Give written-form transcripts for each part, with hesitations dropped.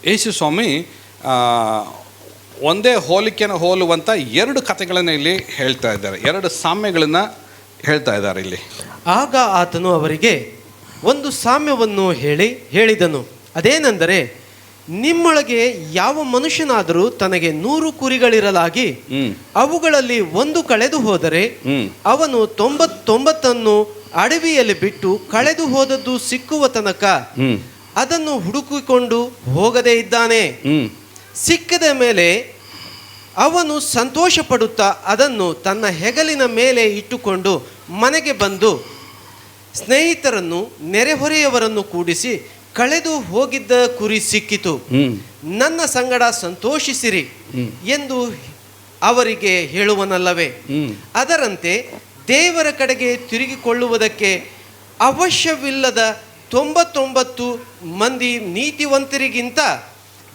ಯೇಸು ಸ್ವಾಮಿ ಒಂದೇ ಹೋಲಿಕೆಯನ್ನು ಹೋಲುವಂಥ ಎರಡು ಕಥೆಗಳನ್ನು ಇಲ್ಲಿ ಹೇಳ್ತಾ ಇದ್ದಾರೆ, ಎರಡು ಸಾಮ್ಯಗಳನ್ನು ಹೇಳ್ತಾ ಇದ್ದಾರೆ ಇಲ್ಲಿ. ಆಗ ಆತನು ಅವರಿಗೆ ಒಂದು ಸಾಮ್ಯವನ್ನು ಹೇಳಿದನು. ಅದೇನೆಂದರೆ, ನಿಮ್ಮೊಳಗೆ ಯಾವ ಮನುಷ್ಯನಾದರೂ ತನಗೆ 100 ಕುರಿಗಳಿರಲಾಗಿ ಅವುಗಳಲ್ಲಿ ಒಂದು ಕಳೆದು ಹೋದರೆ ಅವನು 99 ಅಡವಿಯಲ್ಲಿ ಬಿಟ್ಟು ಕಳೆದು ಹೋದದ್ದು ಸಿಕ್ಕುವ ತನಕ ಅದನ್ನು ಹುಡುಕಿಕೊಂಡು ಹೋಗದೇ ಇದ್ದಾನೆ. ಸಿಕ್ಕಿದ ಮೇಲೆ ಅವನು ಸಂತೋಷ ಪಡುತ್ತಾ ಅದನ್ನು ತನ್ನ ಹೆಗಲಿನ ಮೇಲೆ ಇಟ್ಟುಕೊಂಡು ಮನೆಗೆ ಬಂದು ಸ್ನೇಹಿತರನ್ನು ನೆರೆಹೊರೆಯವರನ್ನು ಕೂಡಿಸಿ, ಕಳೆದು ಹೋಗಿದ್ದ ಕುರಿ ಸಿಕ್ಕಿತು, ನನ್ನ ಸಂಗಡ ಸಂತೋಷಿಸಿರಿ ಎಂದು ಅವರಿಗೆ ಹೇಳುವನಲ್ಲವೇ? ಅದರಂತೆ ದೇವರ ಕಡೆಗೆ ತಿರುಗಿಕೊಳ್ಳುವುದಕ್ಕೆ ಅವಶ್ಯವಿಲ್ಲದ 99 ಮಂದಿ ನೀತಿವಂತರಿಗಿಂತ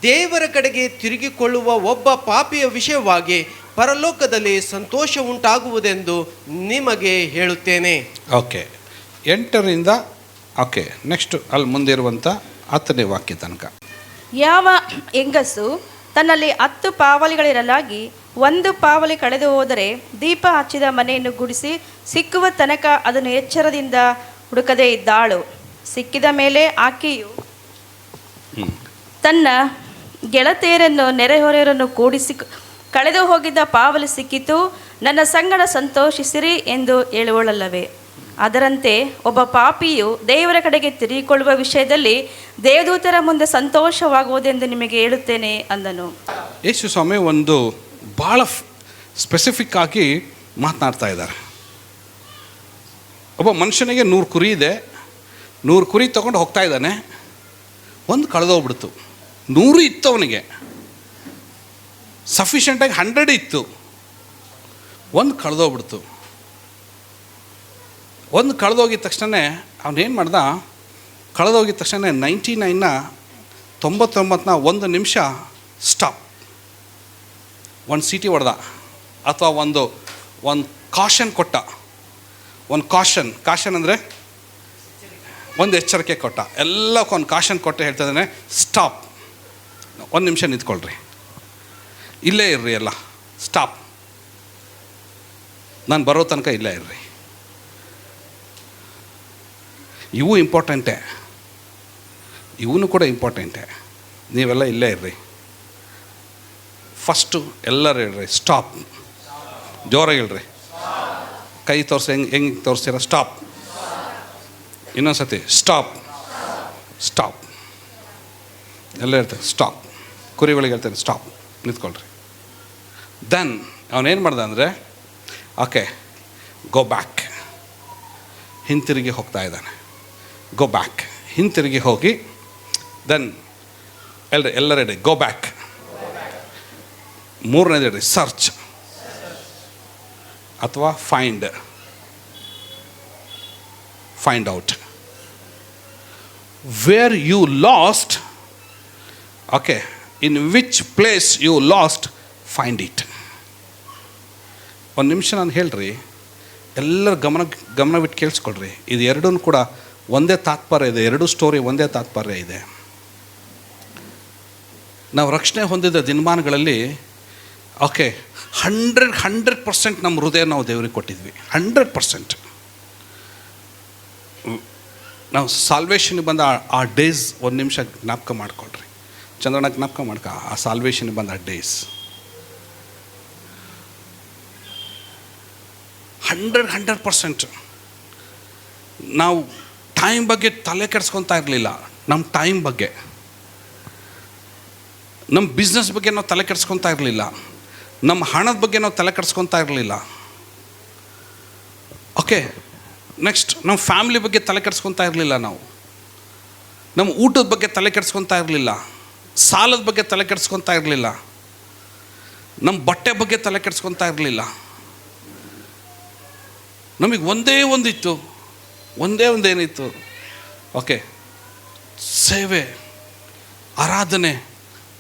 ದೇವರ ಕಡೆಗೆ ತಿರುಗಿಕೊಳ್ಳುವ ಒಬ್ಬ ಪಾಪಿಯ ವಿಷಯವಾಗಿ ಪರಲೋಕದಲ್ಲಿ ಸಂತೋಷ ಉಂಟಾಗುವುದೆಂದು ನಿಮಗೆ ಹೇಳುತ್ತೇನೆ. ಓಕೆ, 8ರಿಂದ ಓಕೆ ನೆಕ್ಸ್ಟ್ ಅಲ್ಲಿ ಮುಂದಿರುವಂಥ 10ನೇ ವಾಕ್ಯ ತನಕ. ಯಾವ ಹೆಂಗಸು ತನ್ನಲ್ಲಿ 10 ಪಾವಲಿಗಳಿರಲಾಗಿ 1 ಪಾವಲಿ ಕಳೆದು ಹೋದರೆ ದೀಪ ಹಚ್ಚಿದ ಮನೆಯನ್ನು ಗುಡಿಸಿ ಸಿಕ್ಕುವ ತನಕ ಅದನ್ನು ಎಚ್ಚರದಿಂದ ಹುಡುಕದೇ ಇದ್ದಾಳು. ಸಿಕ್ಕಿದ ಮೇಲೆ ಆಕೆಯು ತನ್ನ ಗೆಳತಿಯರನ್ನು ನೆರೆಹೊರೆಯವರನ್ನು ಕೂಡಿಸಿ, ಕಳೆದು ಹೋಗಿದ್ದ ಪಾವಲಿ ಸಿಕ್ಕಿತು, ನನ್ನ ಸಂಗಡ ಸಂತೋಷಿಸಿರಿ ಎಂದು ಹೇಳುವಳಲ್ಲವೇ? ಅದರಂತೆ ಒಬ್ಬ ಪಾಪಿಯು ದೇವರ ಕಡೆಗೆ ತಿರುಗಿಕೊಳ್ಳುವ ವಿಷಯದಲ್ಲಿ ದೇವದೂತರ ಮುಂದೆ ಸಂತೋಷವಾಗುವುದೆಂದು ನಿಮಗೆ ಹೇಳುತ್ತೇನೆ ಅಂದನು. ಯೇಸು ಸ್ವಾಮಿ ಒಂದು ಭಾಳ ಸ್ಪೆಸಿಫಿಕ್ ಆಗಿ ಮಾತನಾಡ್ತಾ ಇದ್ದಾರೆ. ಒಬ್ಬ ಮನುಷ್ಯನಿಗೆ 100 ಕುರಿ ಇದೆ, 100 ಕುರಿ ತೊಗೊಂಡು ಹೋಗ್ತಾ ಇದ್ದಾನೆ, ಒಂದು ಕಳೆದೋಗ್ಬಿಡ್ತು. 100 ಇತ್ತು ಅವನಿಗೆ, ಸಫಿಷಿಯೆಂಟಾಗಿ 100 ಇತ್ತು, ಒಂದು ಕಳೆದೋಗ್ಬಿಡ್ತು. ಒಂದು ಕಳೆದೋಗಿದ ತಕ್ಷಣ ಅವನೇನು ಮಾಡ್ದ, ಕಳೆದೋಗಿದ ತಕ್ಷಣ 99ನ 1 ನಿಮಿಷ ಸ್ಟಾಪ್, ಒಂದು ಸೀಟಿ ಹೊಡೆದ, ಅಥವಾ ಒಂದು ಕಾಷನ್ ಕೊಟ್ಟ. ಒಂದು ಕಾಷನ್ ಅಂದರೆ ಒಂದು ಎಚ್ಚರಿಕೆ ಕೊಟ್ಟ. ಎಲ್ಲಕ್ಕೊಂದು ಕಾಷನ್ ಕೊಟ್ಟು ಹೇಳ್ತಾ ಇದ್ದಾನೆ, ಸ್ಟಾಪ್, 1 ನಿಮಿಷ ನಿಂತ್ಕೊಳ್ರಿ, ಇಲ್ಲೇ ಇರ್ರಿ, ಎಲ್ಲ ಸ್ಟಾಪ್, ನಾನು ಬರೋ ತನಕ ಇಲ್ಲೇ ಇರ್ರಿ. ಇವು ಇಂಪಾರ್ಟೆಂಟೇ, ಇವನು ಕೂಡ ಇಂಪಾರ್ಟೆಂಟೇ. ನೀವೆಲ್ಲ ಇಲ್ಲೇ ಇರ್ರಿ, ಫಸ್ಟು ಎಲ್ಲರೂ ಹೇಳ್ರಿ ಸ್ಟಾಪ್, ಜೋರಾಗಿ ಹೇಳ್ರಿ, ಕೈ ತೋರಿಸಿ ಹೆಂಗೆ ತೋರಿಸ್ತೀರ, ಸ್ಟಾಪ್, ಇನ್ನೊಂದು ಸತಿ ಸ್ಟಾಪ್, ಸ್ಟಾಪ್, ಎಲ್ಲ ಹೇಳ್ತಾರೆ ಸ್ಟಾಪ್. ಕುರಿಗಳಿಗೆ ಹೇಳ್ತಾರೆ ಸ್ಟಾಪ್, ನಿಂತ್ಕೊಳ್ರಿ. ದೆನ್ ಅವನೇನು ಮಾಡ್ದ ಅಂದರೆ, ಓಕೆ ಗೋ ಬ್ಯಾಕ್, ಹಿಂತಿರುಗಿ ಹೋಗ್ತಾ ಇದ್ದಾನೆ. ಗೋ ಬ್ಯಾಕ್, ಹಿಂತಿರುಗಿ ಹೋಗಿ, ದೆನ್ ಎಲ್ಲರೆಡೆ ಗೋ ಬ್ಯಾಕ್. 3ನೇದು ಹೇಳ್ರಿ ಸರ್ಚ್ ಅಥವಾ find out. Where you lost, okay, in which place you lost, find it. 1 ನಿಮಿಷ ನಾನು ಹೇಳ್ರಿ, ಎಲ್ಲರ ಗಮನವಿಟ್ಟು ಕೇಳಿಸ್ಕೊಳ್ರಿ. ಇದು ಎರಡೂ ಕೂಡ ಒಂದೇ ತಾತ್ಪರ್ಯ ಇದೆ, 2 ಸ್ಟೋರಿ ಒಂದೇ ತಾತ್ಪರ್ಯ ಇದೆ. ನಾವು ರಕ್ಷಣೆ ಹೊಂದಿದ ದಿನಮಾನಗಳಲ್ಲಿ ಓಕೆ 100% ನಮ್ಮ ಹೃದಯ ನಾವು ದೇವರಿಗೆ ಕೊಟ್ಟಿದ್ವಿ. 100% ನಾವು ಸಾಲ್ವೇಷನ್ಗೆ ಬಂದ ಆ ಡೇಸ್ 1 ನಿಮಿಷ ಜ್ಞಾಪಕ ಮಾಡ್ಕೊಳ್ರಿ. ಚಂದ್ರಣ್ಣ ಜ್ಞಾಪಕ ಮಾಡ್ಕ, ಆ ಸಾಲ್ವೇಷನ್ಗೆ ಬಂದ ಆ ಡೇಸ್ 100%. ನಾವು ಟೈಮ್ ಬಗ್ಗೆ ತಲೆ ಕೆಡಿಸ್ಕೊತಾ ಇರಲಿಲ್ಲ. ನಮ್ಮ ಟೈಮ್ ಬಗ್ಗೆ, ನಮ್ಮ ಬಿಸ್ನೆಸ್ ಬಗ್ಗೆ ನಾವು ತಲೆ ಕೆಡಿಸ್ಕೊತಾ ಇರಲಿಲ್ಲ. ನಮ್ಮ ಹಣದ ಬಗ್ಗೆ ನಾವು ತಲೆ ಕೆಡಿಸ್ಕೊತಾ ಇರಲಿಲ್ಲ. ಓಕೆ, ನೆಕ್ಸ್ಟ್ ನಮ್ಮ ಫ್ಯಾಮಿಲಿ ಬಗ್ಗೆ ತಲೆ ಕೆಡಿಸ್ಕೊತಾ ಇರಲಿಲ್ಲ. ನಾವು ನಮ್ಮ ಊಟದ ಬಗ್ಗೆ ತಲೆ ಕೆಡಿಸ್ಕೊತಾ ಇರಲಿಲ್ಲ. ಸಾಲದ ಬಗ್ಗೆ ತಲೆ ಕೆಡಿಸ್ಕೊತಾ ಇರಲಿಲ್ಲ. ನಮ್ಮ ಬಟ್ಟೆ ಬಗ್ಗೆ ತಲೆ ಕೆಡಿಸ್ಕೊತಾ ಇರಲಿಲ್ಲ. ನಮಗೆ ಒಂದೇ ಒಂದೇನಿತ್ತು, ಓಕೆ, ಸೇವೆ, ಆರಾಧನೆ,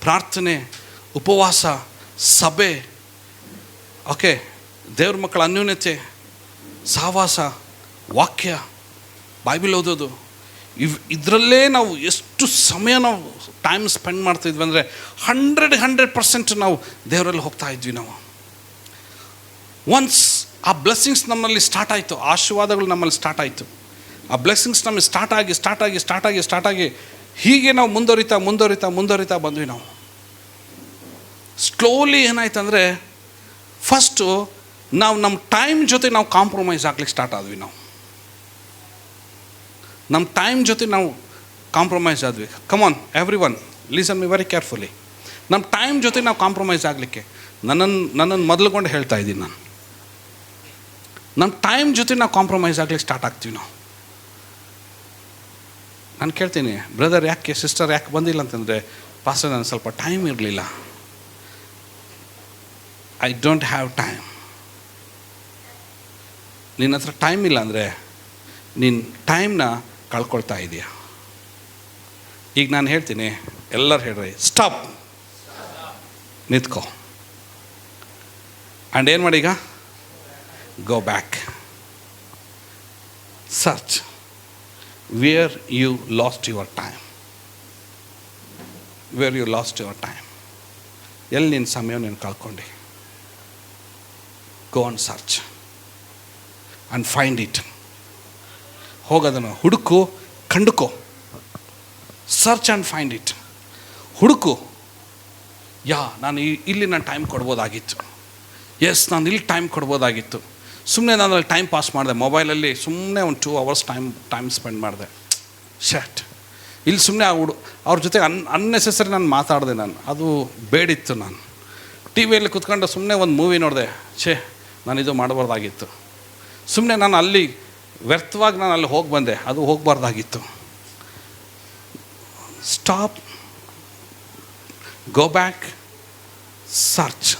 ಪ್ರಾರ್ಥನೆ, ಉಪವಾಸ, ಸಭೆ, ಓಕೆ, ದೇವ್ರ ಮಕ್ಕಳ ಅನ್ಯೋನ್ಯತೆ, ಸಹವಾಸ, ವಾಕ್ಯ, ಬೈಬಲ್ ಓದೋದು, ಇದರಲ್ಲೇ ನಾವು ಎಷ್ಟು ಸಮಯ ನಾವು ಟೈಮ್ ಸ್ಪೆಂಡ್ ಮಾಡ್ತಾಯಿದ್ವಿ ಅಂದರೆ 100% ನಾವು ದೇವರಲ್ಲಿ ಹೋಗ್ತಾ ಇದ್ವಿ ನಾವು. ಒನ್ಸ್ ಆ ಬ್ಲೆಸ್ಸಿಂಗ್ಸ್ ನಮ್ಮಲ್ಲಿ ಸ್ಟಾರ್ಟ್ ಆಯಿತು, ಆಶೀರ್ವಾದಗಳು ನಮ್ಮಲ್ಲಿ ಸ್ಟಾರ್ಟ್ ಆಯಿತು. ಆ ಬ್ಲೆಸ್ಸಿಂಗ್ಸ್ ನಮಗೆ ಸ್ಟಾರ್ಟ್ ಆಗಿ ಹೀಗೆ ನಾವು ಮುಂದುವರಿತಾ ಬಂದ್ವಿ ನಾವು. ಸ್ಲೋಲಿ ಏನಾಯ್ತು ಅಂದರೆ ಫಸ್ಟು ನಾವು ನಮ್ಮ ಟೈಮ್ ಜೊತೆ ನಾವು ಕಾಂಪ್ರಮೈಸ್ ಆಗ್ಲಿಕ್ಕೆ ಸ್ಟಾರ್ಟ್ ಆದ್ವಿ. ನಮ್ಮ ಟೈಮ್ ಜೊತೆ ನಾವು ಕಾಂಪ್ರಮೈಸ್ ಆದ್ವಿ. Come on every one listen me very carefully. ನಮ್ಮ ಟೈಮ್ ಜೊತೆ ನಾವು ಕಾಂಪ್ರಮೈಸ್ ಆಗಲಿಕ್ಕೆ ನನ್ನನ್ನು ಮೊದಲುಕೊಂಡು ಹೇಳ್ತಾ ಇದ್ದೀನಿ ನಾನು. ನಮ್ಮ ಟೈಮ್ ಜೊತೆ ನಾವು ಕಾಂಪ್ರಮೈಸ್ ಆಗ್ಲಿಕ್ಕೆ ಸ್ಟಾರ್ಟ್ ಆಗ್ತೀವಿ ನಾವು. ನಾನು ಕೇಳ್ತೀನಿ, ಬ್ರದರ್ ಯಾಕೆ, ಸಿಸ್ಟರ್ ಯಾಕೆ ಬಂದಿಲ್ಲ ಅಂತಂದರೆ, ಪಾಸ್ಟರ್ ನನಗೆ ಸ್ವಲ್ಪ ಟೈಮ್ ಇರಲಿಲ್ಲ, ಐ ಡೋಂಟ್ ಹ್ಯಾವ್ ಟೈಮ್. ನಿನ್ನ ಹತ್ರ ಟೈಮ್ ಇಲ್ಲ ಅಂದರೆ ನೀನು ಟೈಮ್ನ ಕಳ್ಕೊಳ್ತಾ ಇದೆಯಾ? ಈಗ ನಾನು ಹೇಳ್ತೀನಿ, ಎಲ್ಲರೂ ಹೇಳ್ರಿ, ಸ್ಟಾಪ್, ನಿಂತ್ಕೋ. ಆ್ಯಂಡ್ ಏನು ಮಾಡಿ ಈಗ? Go back, search where you lost your time. ಎಲ್ಲಿ ನಿನ್ನ ಸಮಯ ನೀನು ಕಳ್ಕೊಂಡು? Go on search and find it. ಹೋಗೋದನ್ನು ಹುಡುಕು, ಕಂಡುಕೋ. Search and find it. ಹುಡುಕು. ನಾನು ಇಲ್ಲಿ ನಾನು ಟೈಮ್ ಕೊಡ್ಬೋದಾಗಿತ್ತು. ನಾನು ಇಲ್ಲಿ ಟೈಮ್ ಕೊಡ್ಬೋದಾಗಿತ್ತು. ಸುಮ್ಮನೆ ನಾನು ಅಲ್ಲಿ ಟೈಮ್ ಪಾಸ್ ಮಾಡಿದೆ, ಮೊಬೈಲಲ್ಲಿ ಸುಮ್ಮನೆ ಒಂದು 2 hours ಟೈಮ್ ಸ್ಪೆಂಡ್ ಮಾಡಿದೆ. ಇಲ್ಲಿ ಸುಮ್ಮನೆ ಅವ್ರ ಜೊತೆ ಅನ್ನೆಸೆಸರಿ ನಾನು ಮಾತಾಡಿದೆ. ಅದು ಬೇಡಿತ್ತು. ನಾನು ಟಿ ವಿಯಲ್ಲಿ ಕೂತ್ಕೊಂಡು ಸುಮ್ಮನೆ ಒಂದು ಮೂವಿ ನೋಡಿದೆ. ನಾನು ಇದು ಮಾಡಬಾರ್ದಾಗಿತ್ತು. ಸುಮ್ಮನೆ ನಾನು ಅಲ್ಲಿ ವ್ಯರ್ಥವಾಗಿ ನಾನು ಅಲ್ಲಿ ಹೋಗಿ ಬಂದೆ, ಅದು ಹೋಗಬಾರ್ದಾಗಿತ್ತು. Stop, go back, search.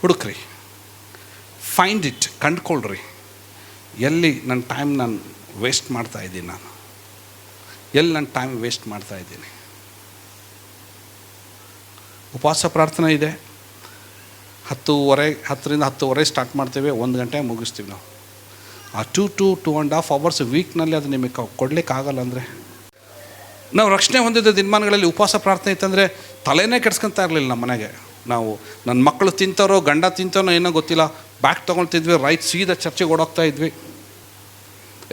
ಹುಡುಕ್ರಿ, ಫೈಂಡ್ ಇಟ್, ಕಂಡುಕೊಳ್ರಿ. ಎಲ್ಲಿ ನನ್ನ ಟೈಮ್ ನಾನು ವೇಸ್ಟ್ ಮಾಡ್ತಾಯಿದ್ದೀನಿ, ಎಲ್ಲಿ ನನ್ನ ಟೈಮ್ ವೇಸ್ಟ್ ಮಾಡ್ತಾಯಿದ್ದೀನಿ. ಉಪವಾಸ ಪ್ರಾರ್ಥನೆ ಇದೆ, 10:30 ಸ್ಟಾರ್ಟ್ ಮಾಡ್ತೇವೆ, 1 ಗಂಟೆ ಮುಗಿಸ್ತೀವಿ ನಾವು. ಆ 2.5 hours ವೀಕ್ನಲ್ಲಿ ಅದು ನಿಮಗೆ ಕೊಡಲಿಕ್ಕಾಗಲ್ಲ. ಅಂದರೆ ನಾವು ರಕ್ಷಣೆ ಹೊಂದಿದ್ದ ದಿನಮಾನಗಳಲ್ಲಿ ಉಪವಾಸ ಪ್ರಾರ್ಥನೆ ಇತ್ತಂದರೆ ತಲೆನೇ ಕೆಡ್ಸ್ಕೊತಾ ಇರಲಿಲ್ಲ ನಮ್ಮ ಮನೆಗೆ. ನಾವು ನನ್ನ ಮಕ್ಕಳು ತಿಂತಾರೋ ಗಂಡ ತಿಂತಾನೋ ಏನೋ ಗೊತ್ತಿಲ್ಲ, ಬ್ಯಾಗ್ ತೊಗೊಳ್ತಿದ್ವಿ, ಸೀದಾ ಚರ್ಚೆಗೆ ಓಡೋಗ್ತಾ ಇದ್ವಿ.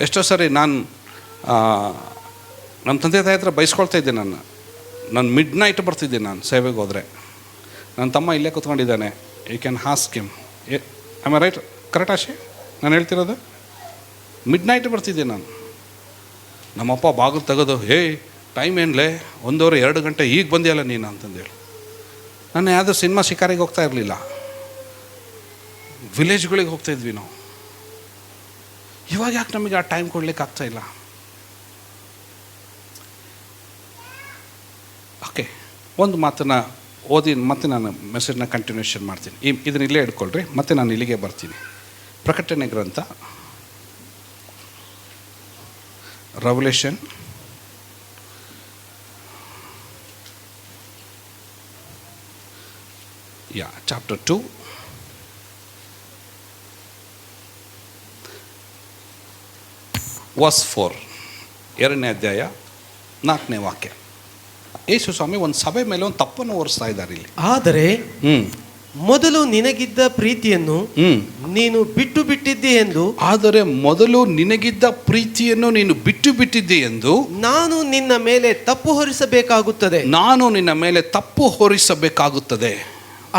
ಎಷ್ಟೋ ಸರಿ ನಾನು ನಮ್ಮ ತಂದೆ ತಾಯಿ ಹತ್ರ ಬೈಸ್ಕೊಳ್ತಾ ಇದ್ದೆ. ನಾನು ಮಿಡ್-ನೈಟ್ ಬರ್ತಿದ್ದೆ ನಾನು ಸೇವೆಗೆ ಹೋದರೆ. ನನ್ನ ತಮ್ಮ ಇಲ್ಲೇ ಕೂತ್ಕೊಂಡಿದ್ದಾನೆ, you can ask him. Am I right? Correct ಆಶೆ ನಾನು ಹೇಳ್ತಿರೋದು? ಮಿಡ್-ನೈಟ್ ಬರ್ತಿದ್ದೆ ನಾನು. ನಮ್ಮಪ್ಪ ಬಾಗಿಲು ತೆಗೆದು, ಟೈಮ್ ಏನ್ಲೇ 1:30-2 ಗಂಟೆ ಈಗ ಬಂದಿಯಲ್ಲ ನೀನು ಅಂತಂದೇಳಿ. ನಾನು ಯಾವುದೋ ಸಿನಿಮಾ ಶಿಕಾರಿಗೆ ಹೋಗ್ತಾ ಇರಲಿಲ್ಲ, ವಿಲೇಜ್ಗಳಿಗೆ ಹೋಗ್ತಾಯಿದ್ವಿ ನಾವು. ಇವಾಗ ಯಾಕೆ ನಮಗೆ ಆ ಟೈಮ್ ಕೊಡ್ಲಿಕ್ಕೆ ಆಗ್ತಾಯಿಲ್ಲ? ಓಕೆ, ಒಂದು ಮಾತನ್ನು ಓದಿ ಮತ್ತೆ ನಾನು ಮೆಸೇಜ್ನ ಕಂಟಿನ್ಯೂಷನ್ ಮಾಡ್ತೀನಿ. ಇದನ್ನ ಇಲ್ಲೇ ಇಟ್ಕೊಳ್ರಿ, ಮತ್ತೆ ನಾನು ಇಲ್ಲಿಗೆ ಬರ್ತೀನಿ. ಪ್ರಕಟಣೆ ಗ್ರಂಥ, ರೆವಲ್ಯೂಷನ್ ಚಾಪ್ಟರ್ 2 ವರ್ಸ್ 4, 2ನೇ ಅಧ್ಯಾಯ 4ನೇ ವಾಕ್ಯ. ಯೇಸು ಸ್ವಾಮಿ ಒಂದು ಸಭೆ ಮೇಲೆ ಒಂದು ತಪ್ಪನ್ನು ಹೊರಿಸ್ತಾ ಇದ್ದಾರೆ ಇಲ್ಲಿ. ಆದರೆ ಮೊದಲು ನಿನಗಿದ್ದ ಪ್ರೀತಿಯನ್ನು ನೀನು ಬಿಟ್ಟು ಬಿಟ್ಟಿದ್ದೆ ಎಂದು. ಆದರೆ ಮೊದಲು ನಿನಗಿದ್ದ ಪ್ರೀತಿಯನ್ನು ನೀನು ಬಿಟ್ಟು ಬಿಟ್ಟಿದ್ದೆ ಎಂದು ನಾನು ನಿನ್ನ ಮೇಲೆ ತಪ್ಪು ಹೊರಿಸಬೇಕಾಗುತ್ತದೆ.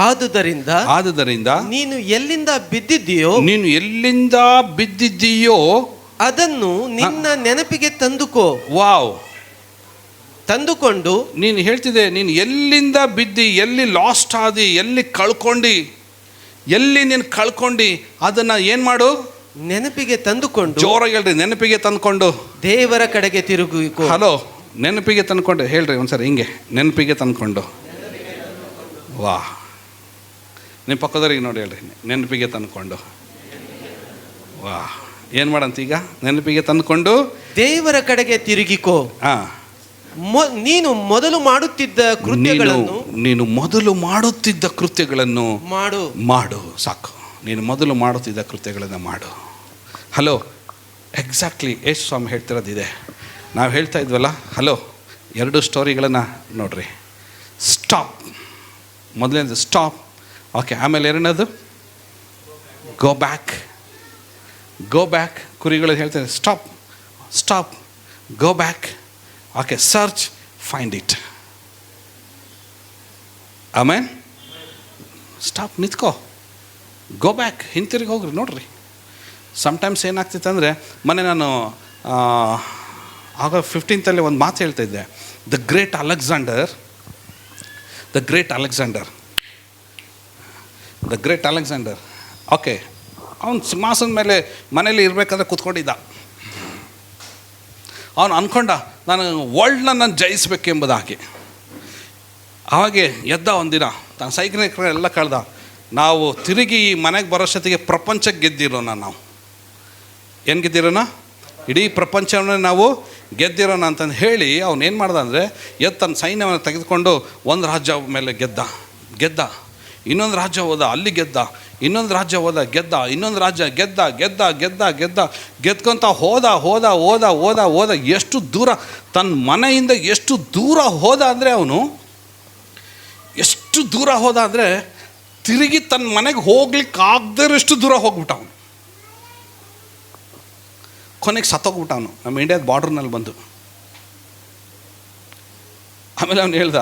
ಆದುದರಿಂದ ನೀನು ಎಲ್ಲಿಂದ ಬಿದ್ದಿದ್ದೀಯೋ ಅದನ್ನು ನಿನ್ನ ನೆನಪಿಗೆ ತಂದುಕೊಂಡು ನೀನು ಹೇಳ್ತಿದ್ದೆ, ನೀನು ಎಲ್ಲಿಂದ ಬಿದ್ದಿ, ಎಲ್ಲಿ ಲಾಸ್ಟ್ ಆದಿ, ಎಲ್ಲಿ ಕಳ್ಕೊಂಡು ಅದನ್ನು ಏನು ಮಾಡು? ನೆನಪಿಗೆ ತಂದುಕೊಂಡು. ಜೋರಾಗಿ ಹೇಳ್ರಿ, ನೆನಪಿಗೆ ತಂದುಕೊಂಡು ದೇವರ ಕಡೆಗೆ ತಿರುಗಿಕೋ. ಹಲೋ, ನೆನಪಿಗೆ ತಂದ್ಕೊಂಡು ಹೇಳ್ರಿ ಒಂದ್ಸರಿ ಹಿಂಗೆ, ನೆನಪಿಗೆ ತಂದ್ಕೊಂಡು. ನಿಮ್ಮ ಪಕ್ಕದವ್ರಿಗೆ ನೋಡಿ ಹೇಳ್ರಿ, ನೆನಪಿಗೆ ತಂದ್ಕೊಂಡು. ಏನು ಮಾಡಂತ ಈಗ? ನೆನಪಿಗೆ ತಂದ್ಕೊಂಡು ದೇವರ ಕಡೆಗೆ ತಿರುಗಿಕೋ. ನೀನು ಮೊದಲು ಮಾಡುತ್ತಿದ್ದ ಕೃತ್ಯಗಳನ್ನು ಮಾಡು. ಸಾಕು, ನೀನು ಮೊದಲು ಮಾಡುತ್ತಿದ್ದ ಕೃತ್ಯಗಳನ್ನು ಮಾಡು. ಹಲೋ, ಎಕ್ಸಾಕ್ಟ್ಲಿ ಯೇಸು ಸ್ವಾಮಿ ಹೇಳ್ತಿರೋದಿದೆ. ನಾವು ಹೇಳ್ತಾ ಇದ್ವಲ್ಲ, ಹಲೋ, 2 ಸ್ಟೋರಿಗಳನ್ನು ನೋಡ್ರಿ. ಸ್ಟಾಪ್, ಮೊದಲನೇದು ಸ್ಟಾಪ್, ಓಕೆ. ಆಮೇಲೆ ಎರಡನೇದು ಗೋ ಬ್ಯಾಕ್. ಗೋ ಬ್ಯಾಕ್, ಕುರಿಗಳು ಹೇಳ್ತಾರೆ stop, stop, go back, okay. Search, find it. ಆಮೇಲೆ ಸ್ಟಾಪ್, ನಿಂತ್ಕೋ, ಗೋ ಬ್ಯಾಕ್, ಹಿಂತಿರುಗಿ ಹೋಗ್ರಿ. ನೋಡ್ರಿ, ಸಮ್ಟೈಮ್ಸ್ ಏನಾಗ್ತಿತ್ತು ಅಂದರೆ, ಮೊನ್ನೆ ನಾನು ಆಗ 15th ಒಂದು ಮಾತು ಹೇಳ್ತಾ ಇದ್ದೆ. ದ ಗ್ರೇಟ್ ಅಲೆಕ್ಸಾಂಡರ್ ಓಕೆ, ಅವನು ಸಿಂಹಾಸನದ ಮೇಲೆ ಮನೇಲಿ ಇರಬೇಕಾದ್ರೆ ಕೂತ್ಕೊಂಡಿದ್ದ. ಅವನು ಅಂದ್ಕೊಂಡ, ನಾನು ವರ್ಲ್ಡ್ನ ನಾನು ಜಯಿಸಬೇಕೆಂಬುದಾಗಿ. ಅವಾಗೆ ಎದ್ದ ಒಂದಿನ, ತನ್ನ ಸೈನಿಕರೆಲ್ಲ ಕಳೆದ. ನಾವು ತಿರುಗಿ ಈ ಮನೆಗೆ ಬರೋಷ್ಟೊತ್ತಿಗೆ ಪ್ರಪಂಚಕ್ಕೆ ಗೆದ್ದಿರೋಣ. ನಾವು ಏನು ಗೆದ್ದಿರೋಣ? ಇಡೀ ಪ್ರಪಂಚವನ್ನೇ ನಾವು ಗೆದ್ದಿರೋಣ ಅಂತಂದು ಹೇಳಿ ಅವನೇನು ಮಾಡ್ದ ಅಂದರೆ, ತನ್ನ ಸೈನ್ಯವನ್ನು ತೆಗೆದುಕೊಂಡು ಒಂದು ರಾಜ್ಯ ಮೇಲೆ ಗೆದ್ದ, ಇನ್ನೊಂದು ರಾಜ್ಯ ಹೋದ, ಅಲ್ಲಿ ಗೆದ್ದ, ಇನ್ನೊಂದು ರಾಜ್ಯ ಹೋದ, ಗೆದ್ದ, ಇನ್ನೊಂದು ರಾಜ್ಯ ಗೆದ್ಕೊಂತ ಹೋದ. ಎಷ್ಟು ದೂರ, ತನ್ನ ಮನೆಯಿಂದ ಎಷ್ಟು ದೂರ ಹೋದ ಅಂದರೆ, ಅವನು ಎಷ್ಟು ದೂರ ಹೋದ ಅಂದರೆ ತಿರುಗಿ ತನ್ನ ಮನೆಗೆ ಹೋಗ್ಲಿಕ್ಕೆ ಆಗದಿರೋಷ್ಟು ದೂರ ಹೋಗ್ಬಿಟ್ಟ. ಅವನು ಕೊನೆಗೆ ಸತ್ತೋಗ್ಬಿಟ್ಟ. ಅವನು ನಮ್ಮ ಇಂಡಿಯಾದ ಬಾರ್ಡ್ರ್ನಲ್ಲಿ ಬಂದು. ಆಮೇಲೆ ಅವನು ಹೇಳ್ದ,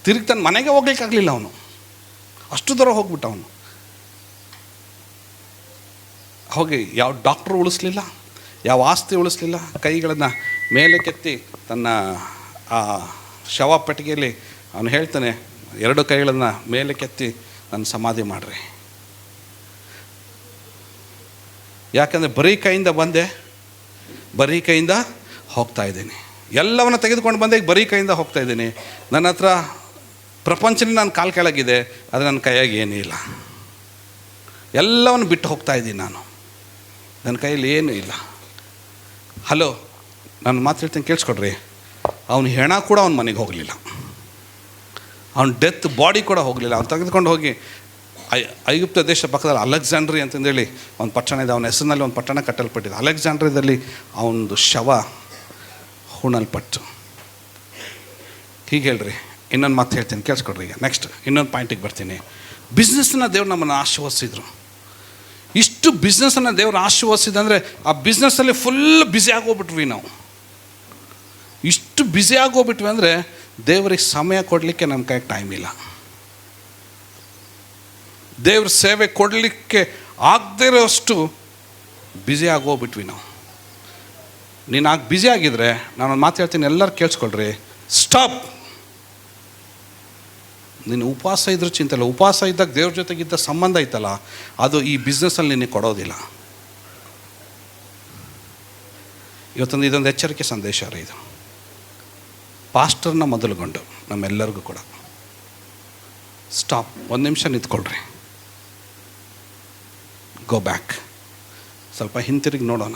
ತಿರುಗಿ ತನ್ನ ಮನೆಗೆ ಹೋಗ್ಲಿಕ್ಕಾಗಲಿಲ್ಲ. ಅವನು ಅಷ್ಟು ದೂರ ಹೋಗ್ಬಿಟ್ಟ. ಅವನು ಹೋಗಿ ಯಾವ ಡಾಕ್ಟ್ರು ಉಳಿಸ್ಲಿಲ್ಲ, ಯಾವ ಆಸ್ತಿ ಉಳಿಸ್ಲಿಲ್ಲ. ಕೈಗಳನ್ನು ಮೇಲೆ ಕೆತ್ತಿ ತನ್ನ ಆ ಶವ ಪೆಟ್ಟಿಗೆಯಲ್ಲಿ ಅವನು ಹೇಳ್ತಾನೆ, 2 ಕೈಗಳನ್ನು ಮೇಲೆ ಕೆತ್ತಿ ನನ್ನ ಸಮಾಧಿ ಮಾಡ್ರಿ. ಯಾಕಂದರೆ ಬರೀ ಕೈಯಿಂದ ಬಂದೆ, ಬರೀ ಕೈಯಿಂದ ಹೋಗ್ತಾ ಇದ್ದೀನಿ. ಎಲ್ಲವನ್ನು ತೆಗೆದುಕೊಂಡು ಬಂದೆ, ಈಗ ಬರೀ ಕೈಯಿಂದ ಹೋಗ್ತಾ ಇದ್ದೀನಿ. ನನ್ನ ಹತ್ರ ಪ್ರಪಂಚನೇ ನನ್ನ ಕಾಲು ಕೆಳಗಿದೆ, ಆದರೆ ನನ್ನ ಕೈಯಾಗಿ ಏನೂ ಇಲ್ಲ. ಎಲ್ಲವನ್ನು ಬಿಟ್ಟು ಹೋಗ್ತಾ ಇದ್ದೀನಿ ನಾನು, ನನ್ನ ಕೈಯಲ್ಲಿ ಏನೂ ಇಲ್ಲ. ಹಲೋ, ನಾನು ಮಾತು ಹೇಳ್ತೀನಿ, ಕೇಳಿಸ್ಕೊಡ್ರಿ. ಅವನು ಹೆಣ ಕೂಡ ಅವನ ಮನೆಗೆ ಹೋಗಲಿಲ್ಲ, ಅವನ ಡೆತ್ ಬಾಡಿ ಕೂಡ ಹೋಗಲಿಲ್ಲ. ಅವ್ನು ತೆಗೆದುಕೊಂಡು ಹೋಗಿ ಐಗುಪ್ತ ದೇಶ ಪಕ್ಕದಲ್ಲಿ ಅಲೆಕ್ಸಾಂಡ್ರಿ ಅಂತಂದೇಳಿ ಒಂದು ಪಟ್ಟಣ ಇದೆ. ಅವನ ಹೆಸರಿನಲ್ಲಿ ಒಂದು ಪಟ್ಟಣ ಕಟ್ಟಲ್ಪಟ್ಟಿದೆ. ಅಲೆಕ್ಸಾಂಡ್ರಿಯಾದಲ್ಲಿ ಅವನದು ಶವ ಹೂಣಲ್ಪಟ್ಟು. ಹೀಗೆ ಹೇಳ್ರಿ. ಇನ್ನೊಂದು ಮಾತು ಹೇಳ್ತೀನಿ, ಕೇಳಿಸ್ಕೊಡ್ರಿ. ಈಗ ನೆಕ್ಸ್ಟ್ ಇನ್ನೊಂದು ಪಾಯಿಂಟಿಗೆ ಬರ್ತೀನಿ. ಬಿಸ್ನೆಸ್ನ ದೇವ್ರು ನಮ್ಮನ್ನು ಆಶೀರ್ವದಿಸಿದ್ರು. ಇಷ್ಟು ಬಿಸ್ನೆಸ್ಸನ್ನು ದೇವ್ರು ಆಶೀರ್ವದಿಸಿದಂದರೆ, ಆ ಬಿಸ್ನೆಸ್ಸಲ್ಲಿ ಫುಲ್ ಬ್ಯುಸಿ ಆಗೋಗ್ಬಿಟ್ವಿ ನಾವು. ಇಷ್ಟು ಬ್ಯುಸಿ ಆಗೋಗ್ಬಿಟ್ವಿ ಅಂದರೆ ದೇವ್ರಿಗೆ ಸಮಯ ಕೊಡಲಿಕ್ಕೆ ನಮ್ಮ ಕೈಗೆ ಟೈಮ್ ಇಲ್ಲ. ದೇವ್ರ ಸೇವೆ ಕೊಡಲಿಕ್ಕೆ ಆಗದೇ ಇರೋಷ್ಟು ಬ್ಯುಸಿ ಆಗೋಗ್ಬಿಟ್ವಿ ನಾವು. ನೀನು ಆಗ ಬ್ಯುಸಿ ಆಗಿದ್ರೆ, ನಾನೊಂದು ಮಾತು ಹೇಳ್ತೀನಿ, ಎಲ್ಲರೂ ಕೇಳಿಸ್ಕೊಳ್ರಿ. ಸ್ಟಾಪ್. ನೀನು ಉಪವಾಸ ಇದ್ರೂ ಚಿಂತೆ ಇಲ್ಲ. ಉಪವಾಸ ಇದ್ದಾಗ ದೇವ್ರ ಜೊತೆಗಿದ್ದ ಸಂಬಂಧ ಐತಲ್ಲ, ಅದು ಈ ಬಿಸ್ನೆಸ್ಸಲ್ಲಿ ನಿನಗೆ ಕೊಡೋದಿಲ್ಲ. ಇವತ್ತೊಂದು ಇದೊಂದು ಎಚ್ಚರಿಕೆ ಸಂದೇಶ ರೀ ಇದು. ಪಾಸ್ಟರ್ನ ಮೊದಲುಗೊಂಡು ನಮ್ಮೆಲ್ಲರಿಗೂ ಕೂಡ ಸ್ಟಾಪ್. 1 ನಿಮಿಷ ನಿಂತ್ಕೊಳ್ರಿ. Go back. ಸ್ವಲ್ಪ ಹಿಂತಿರುಗಿ ನೋಡೋಣ.